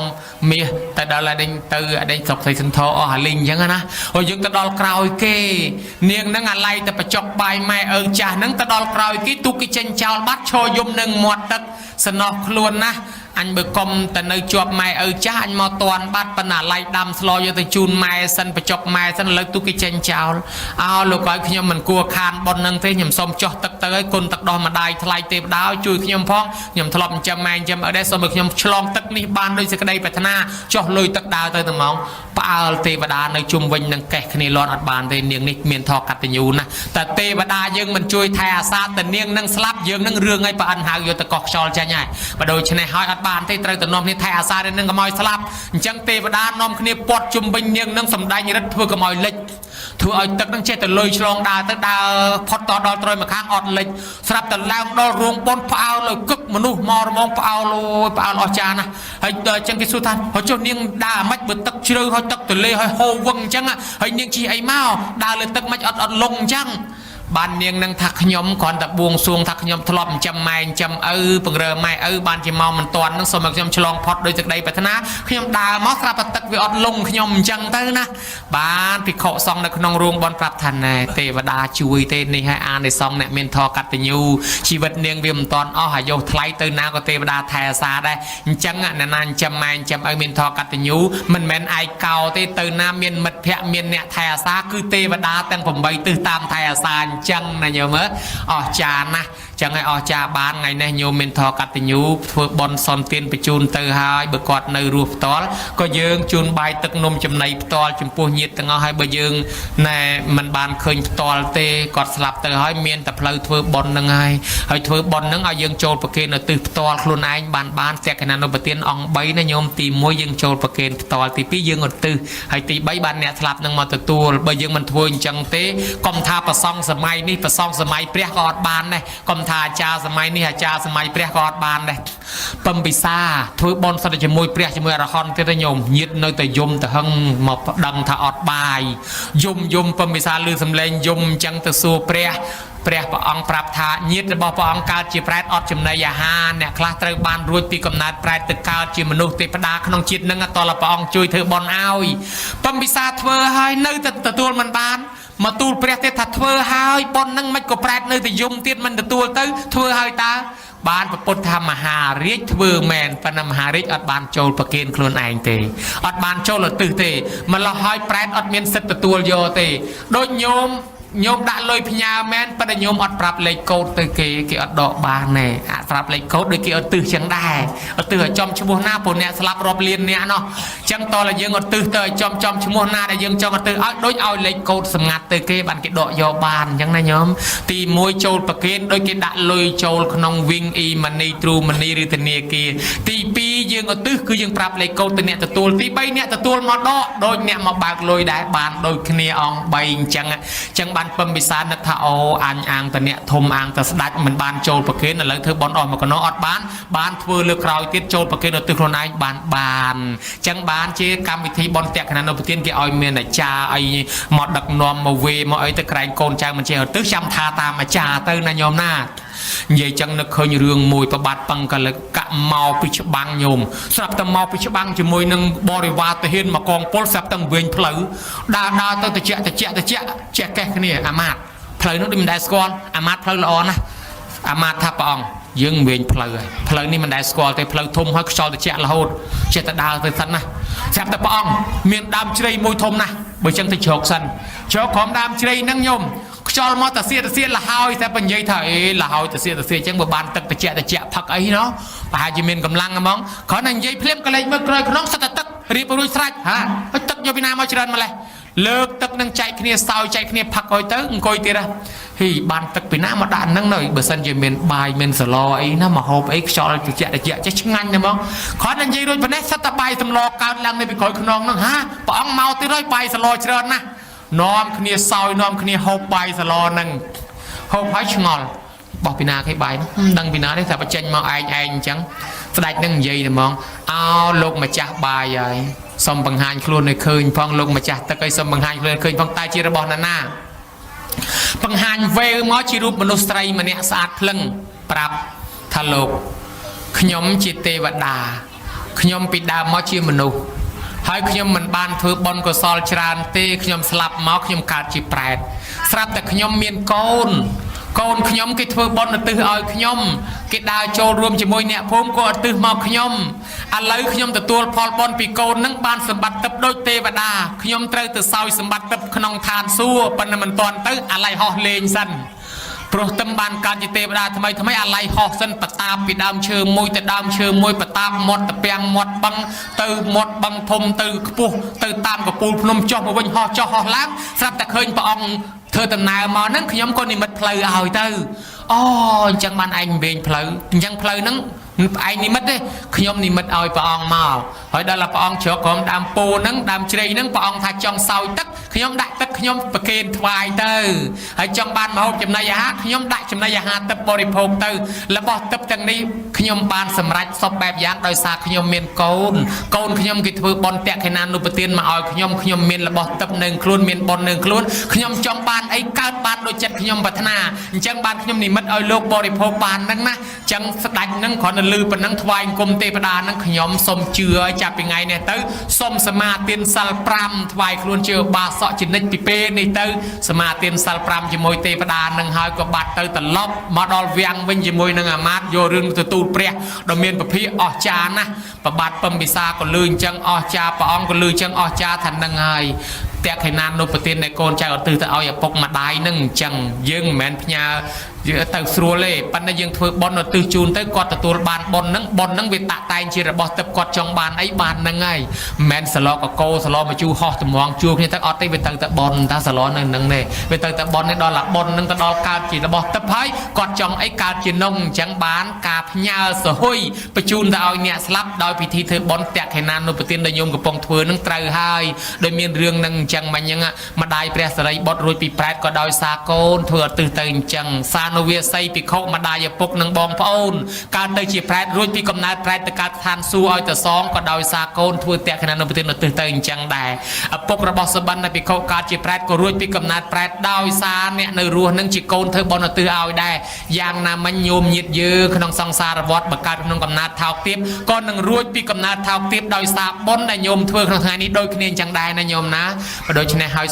មាសទៅដល់ឲ្យដេញទៅឲ្យដេញស្រុកស្រីសន្ធរអស់ហាលេងអញ្ចឹងណាហើយយើងទៅដល់ក្រោយគេនាងនឹងអាឡ័យទៅបញ្ចុកបាយម៉ែឪចាស់នឹងទៅដល់ក្រោយគេទូកគេចេញចោលបាត់ឈរយំនឹងមាត់ទឹកសំណោះខ្លួនណាអញបើកុំតែនៅជាប់ម៉ែឪចាស់អញមកតន់បាត់ប៉ុន្តែឡៃដាំស្លោយកទៅជូនម៉ែសិនបញ្ចុកម៉ែសិនលើកទូគេចេញចោលអោលោកឲ្យខ្ញុំមិនគួរខានប៉ុននឹងទេខ្ញុំសុំចោះទឹកទៅឲ្យគុណទឹកដោះម្ដាយថ្លៃទេវតាជួយខ្ញុំផងខ្ញុំធ្លាប់ចិញ្ចឹមម៉ែចិញ្ចឹមឲ្យដែរសូមឲ្យខ្ញុំឆ្លងទឹកនេះបានដោយសេចក្តីប្រាថ្នាចោះលុយទឹកដើរទៅហ្មងផ្អើលទេវតានៅជុំវិញនឹងកេះគ្នាលាន់អត់បានទេនាងនេះមានធម៌កតញ្ញូណាតែទេវតាយើងមិនជួយថែអាសាតែនាងនឹងស្លាប់យើងនឹងរឿងឲ្យប្រអិនហៅយកទៅកោះខ្យល់ចាញ់ហើយបើដូច្នេះហើយអត់បានទេត្រូវតែនាំគ្នាថែអាសានឹងកុំឲ្យស្លាប់អញ្ចឹងទេវតានាំគ្នាពាត់ជុំវិញនាងនឹងសម្ដែងរិទ្ធធ្វើកុំឲ្យលិចធ្វើឲ្យទឹកនឹងចេះតែលុយឆ្លងដើរទៅដើរផុតតដល់ត្រយមកខាងអត់លិចស្រាប់តែឡើងដល់រួងប៉ុនផ្អើលលើគឹកមនុស្សមករមងផ្អើលផ្អើលអស់ចាណាហើយអញ្ចឹងគេសួរថាហើយចុះនាងដើរមិនបើទឹកជ្រៅហើយទឹកទលេហើយហូរវឹងអញ្ចឹងហើយនាងជិះអីមកដើរលើទឹកមិនអត់លងអញ្ចឹងបាននាងនឹងថាខ្ញុំគ្រាន់តែបួងសួងថាខ្ញុំធ្លាប់ចិញ្ចឹមម៉ែចិញ្ចឹមឪពង្រើម៉ែឪបានជាមកមិនតាន់នឹងសូមឲ្យខ្ញុំឆ្លងផុតដោយសេចក្តីប្រាថ្នាខ្ញុំដើរមកស្រាប់តែទឹកវាអត់លងខ្ញុំអញ្ចឹងទៅណាបានភិក្ខុសង្ឃនៅក្នុងរូងបនប្រាប់ថាណែទេវតាជួយទេនេះឲ្យអានិសង្ឃអ្នកមានធម៌កតញ្ញូជីវិតនាងវាមិនតាន់អស់អាយុថ្លៃទៅណាក៏ទេវតាថែអាសាដែរអញ្ចឹងអ្នកណាចិញ្ចឹមម៉ែចិញ្ចឹមឪមានធម៌កតញ្ញូមិនមែនឯកោទេទៅណាមានមិត្តភ័ក្តិមានអ្នកថែអាសាគឺទេវតាទាំង8ទិសតាមថែអាសាចឹងណាញោមអស្ចារ្យណាស់ចឹងឲ្យអស្ចារ្យបានថ្ងៃនេះញោមមានធម៌កតញ្ញូធ្វើបន់សន្តានបញ្ជូនទៅហើយបើគាត់នៅរស់ផ្ទាល់ក៏យើងជូនបាយទឹកនំចំណីផ្ទាល់ចំពោះញាតិទាំងអស់ហើយបើយើងណែមិនបានឃើញផ្ទាល់ទេគាត់ស្លាប់ទៅហើយមានតែផ្លូវធ្វើបន់នឹងហើយធ្វើបន់នឹងឲ្យយើងចូលប្រគេននៅទិសផ្ទាល់ខ្លួនឯងបានសក្ខណៈនុបទានអង្គ3ណាញោមទី1យើងចូលប្រគេនផ្ទាល់ទី2យើងឧទ្ទិសហើយទី3បានអ្នកស្លាប់នឹងមកទទួលបើយើងមិនធ្វើអញ្ចឹងទេកុំថាប្រសងសម័យនេះប្រសងសម័យព្រះក៏អត់បានដែរកុំ ថាអាចារ្យសម័យនេះអាចារ្យសម័យព្រះក៏អត់បានដែរពំពិសាធ្វើបនសតជាមួយព្រះជាមួយអរហន្តទៀតញោមញាតនៅតែយំទៅហឹងមកដឹងថាអត់បាយយំពំពិសាលឺសំឡេងយំអញ្ចឹងទៅសួរព្រះព្រះអង្គប្រាប់ថាញាតិរបស់ព្រះអង្គកើតជាប្រែតអត់ចំណីអាហារអ្នកខ្លះត្រូវបានរួចពីកំណើតប្រែតទៅកើតជាមនុស្សទេវតាក្នុងជាតិនឹងតលព្រះអង្គជួយធ្វើបន់ឲ្យពំពិសាធ្វើឲ្យនៅតែទទួលមិនបានមកទូលព្រះទេថាធ្វើឲ្យបន់នឹងមិនក៏ប្រែតនៅតែយំទៀតមិនទទួលទៅធ្វើឲ្យតើបានប្រពុតថាមហារាជធ្វើមែនប៉ុន្តែមហារាជអត់បានចូលប្រគិនខ្លួនឯងទេអត់បានចូលឧទ្ទិសទេម្លោះឲ្យប្រែតអត់មានសិទ្ធិទទួលយកទេដូចញោមដាក់លុយផ្ញើមែនប៉ុន្តែញោមអត់ប្រាប់លេខកូដទៅគេអត់ដកបានទេអត់ប្រាប់លេខកូដដូចគេឧទ្ទិសចឹងដែរឧទ្ទិសឲ្យចំឈ្មោះណាព្រោះអ្នកស្លាប់រាប់លានអ្នកនោះចឹងតើយើងឧទ្ទិសទៅឲ្យចំឈ្មោះណាដែលយើងចង់ឧទ្ទិសឲ្យដូចឲ្យលេខកូដសម្ងាត់ទៅគេបានគេដកយកបានចឹងណាញោមទី1ចូលប្រគិនដូចគេដាក់លុយចូលក្នុង Wing E-money True Money ឬធនាគារទី2យើងឧទ្ទិសគឺយើងប្រាប់លេខកូដទៅអ្នកទទួលទី3អ្នកទទួលមកដកដូចអ្នកមកបើកលុយដែរបានដូចគ្នាអង្គ3អញ្ចឹងបានពំពិសានឹកថាអូអញអាងតអ្នកធំអាងតស្ដាច់មិនបានចូលប្រគិនឥឡូវធ្វើបន់អស់មកកណោអត់បានធ្វើលើក្រោយទៀតចូលប្រគិនទៅខ្លួនឯងបានចឹងបានជាកម្មវិធីបន់តក្កណានុប្រទានគេឲ្យមានអាចារ្យអីមកដឹកនាំមកវេមកអីទៅក្រែងកូនចៅមិនចេះទៅចាំថាតាមអាចារ្យទៅណាញោមណានិយាយចឹងនឹកឃើញរឿងមួយប្របាទបឹងកលកមកពីច្បាំងញោមស្រាប់តែមកពីច្បាំងជាមួយនឹងបរិវារទាហានមកកងពលស្រាប់តែវិញផ្លូវដើរទៅតិចជាកេះគ្នាអាម៉ាតផ្លូវនោះដូចមិនដែលស្គាល់អាម៉ាតផ្លូវល្អណាស់អាម៉ាតថាព្រះអង្គយើងវិញផ្លូវហើយផ្លូវនេះមិនដែលស្គាល់ទេផ្លូវធំហើយខ្យល់តិចរហូតចេះតែដើរទៅសិនណាស្រាប់តែព្រះអង្គមានដើមជ្រៃមួយធំណាស់បើចឹងទៅជ្រកសិនជ្រកក្រុមដើមជ្រៃហ្នឹងញោមខ្យល់មកតាសៀលហើយតែបញ្ញថាអេលហើយតាសៀអញ្ចឹងបើបានទឹកតិចផឹកអីណោះប្រហែលជាមានកម្លាំងហ្មងគ្រាន់តែនិយាយភ្លាមកលេចមើលក្រោយក្នុងសិតតែទឹករៀបរួចស្រេចហើយទឹកយកពីណាមកច្រើនម្លេះលើកទឹកនឹងចែកគ្នាសោយចែកគ្នាផឹកឲ្យទៅអង្គុយទៀតហីបានទឹកពីណាមកដាក់ហ្នឹងនៅបើសិនជាមានបាយមានសឡអីណាមកហូបអីខ្យល់តិចចេះឆ្ងាញ់ណាស់ហ្មងគ្រាន់តែនិយាយរួចប៉ុណ្ណេះសិតតែបាយសម្លកើតឡើងនៅពីក្រោយខ្នងហ្នឹងព្រះអង្គមកទៀតហើយបាយសឡច្រើនណាស់នាំគ្នាសោយនាំគ្នាហូបបាយសឡហ្នឹងហូបហើយឆ្ងល់បោះពីណាគេបាយហ្នឹងដឹងពីណាទេតែបញ្ចេញមកឯងអញ្ចឹងស្ដេចនឹងនិយាយតែហ្មងអោលោកម្ចាស់បាយហើយសូមបង្ហាញខ្លួនឲ្យឃើញផងលោកម្ចាស់ទឹកឲ្យសូមបង្ហាញខ្លួនឲ្យឃើញផងតែជារបស់ណាបង្ហាញវេមកជារូបមនុស្សស្រីម្នាក់ស្អាតភ្លឹងប្រាប់ថាលោកខ្ញុំជាទេវតាខ្ញុំពីដើមមកជាមនុស្សហើយខ្ញុំមិនបានធ្វើបុណ្យកុសលច្រើនទេខ្ញុំស្លាប់មកខ្ញុំកើតជាប្រែតស្រាប់តែខ្ញុំមានកូនខ្ញុំគេធ្វើបុណ្យឧទ្ទិសឲ្យខ្ញុំគេដើរចូលរួមជាមួយអ្នកភូមិក៏ឧទ្ទិសមកខ្ញុំឥឡូវខ្ញុំទទួលផលបុណ្យពីកូននឹងបានសម្បត្តិទឹកដូចទេវតាខ្ញុំត្រូវទៅសោយសម្បត្តិទឹកក្នុងឋានសួគ៌ប៉ុន្តែមិនទាន់ទៅអាឡ័យហោះលេងសិនព្រោះទឹមបានកើតជាទេវតាថ្មីអាឡ័យហោះសិនបតាបពីដើមឈើមួយទៅដើមឈើមួយបតាបមាត់តពាំងមាត់បឹងទៅមាត់បឹងធំទៅខ្ពស់ទៅតាមកពូលភ្នំចុះមកវិញហោះចុះហោះឡើងស្រាប់តែឃើញព្រះអង្គធ្វើដំណើរមកហ្នឹងខ្ញុំក៏និមិត្តផ្លូវឲ្យទៅអូអញ្ចឹងបានឯងវិញផ្លូវអញ្ចឹងផ្លូវហ្នឹងឯងនិមិត្តទេខ្ញុំនិមិត្តឲ្យព្រះអង្គមកហើយដល់ព្រះអង្គជ្រកក្រុមដើមពោហ្នឹងដើមជ្រៃហ្នឹងព្រះអង្គថាចង់សោយទឹកខ្ញុំដាក់ទឹកខ្ញុំប្រគេនថ្វាយទៅហើយចង់បានមហូបចំណីអាហារខ្ញុំដាក់ចំណីអាហារទឹកបរិភោគទៅរបស់ទឹកទាំងនេះខ្ញុំបានសម្រេចសពបែបយ៉ាងដោយសារខ្ញុំមានកូនខ្ញុំគេធ្វើបុណ្យតក្កណានុប្រទានមកឲ្យខ្ញុំមានរបស់ទឹកនៅខ្លួនមានបុណ្យនៅខ្លួនខ្ញុំចង់បានអីកើតបានដូចចិត្តខ្ញុំប្រាថ្នាអញ្ចឹងបានខ្ញុំនិមិត្តឲ្យលោកបរិភោគបានហ្នឹងណាអញ្ចឹងស្ដេចហ្នឹងគ្រាន់តែលឺប៉ុណ្ណឹងថ្វាយអង្គមទេវតាហ្នឹងខ្ញុំសូមជឿឲ្យចាប់ពីថ្ងៃនេះទៅសូមសមាទានសិល5ថ្វាយខ្លួនជាបាសកជនិតពីពេលនេះទៅសមាទានសិល5ជាមួយទេវតានឹងហើយក៏បាត់ទៅត្រឡប់មកដល់វាំងវិញជាមួយនឹងអាមាត្យយករឿងទៅទូលព្រះដ៏មានពភាអស្ចារ្យណាស់ប្របាទពំពិសាក៏លឺអញ្ចឹងអស្ចារ្យព្រះអង្គក៏លឺអញ្ចឹងអស្ចារ្យថានឹងហើយតក្កណានុប្រទានដែលកូនចៅឧទ្ទិសទៅឲ្យឪពុកម្ដាយនឹងអញ្ចឹងយើងមិនមែនផ្ញើទៅស្រួលទេប៉ុន្តែយើងធ្វើបុណ្យឧទ្ទិសជូនទៅគាត់ទទួលបានបុណ្យហ្នឹងវាតាក់តែងជារបស់ទឹកគាត់ចង់បានអីបានហ្នឹងហើយមិនមែនសឡកកោសឡមកជូរហោះតម្រងជួគ្នាទៅអត់ទេវាទៅតែបុណ្យតាសឡនៅហ្នឹងទេវាទៅតែបុណ្យនេះដល់ឡាបុណ្យហ្នឹងទៅដល់កើតជារបស់ទឹកហើយគាត់ចង់អីកើតជានំអញ្ចឹងបានការផ្ញើសហុយបញ្ជូនទៅឲ្យអ្នកស្លាប់ដោយពិធីធ្វើបុណ្យតក្កណានុប្រទានដែលញោមកំពុងធ្វើហ្នឹងត្រូវហើយដោយមានរឿងហ្នឹងអ ចឹងមិញហ្នឹងម្ដាយព្រះសិរីបុត្ររួចពីប្រែតក៏ដោយសារកូនធ្វើអត់ទិសទៅអញ្ចឹងសានុវាស័យភិក្ខុម្ដាយឪពុកនិងបងប្អូនកើតទៅជាប្រែតរួចពីកំណើតប្រែតទៅកើតឋានសួគ៌ឲ្យទៅសងក៏ដោយសារកូនធ្វើតក្កណនុប្រទានឧទ្ទិសទៅអញ្ចឹងដែរឪពុករបស់សុបិនដែលភិក្ខុកើតជាប្រែតក៏រួចពីកំណើតប្រែតដោយសារអ្នកនៅរស់នឹងជាកូនធ្វើបុណ្យឧទ្ទិសឲ្យដែរយ៉ាងណាមិញញោមញាតិយើងក្នុងសង្សារវដ្តបើកើតក្នុងកំណើតថោកទាបក៏នឹងរួចពីកំណើតថោកទាបដោយសារបុណ្យដែលញោមធ្វើក្នុងថ្ងៃនេះដូចគ្នាអញ្ចឹងដែរណាញោមណាដូច្នេះហើយ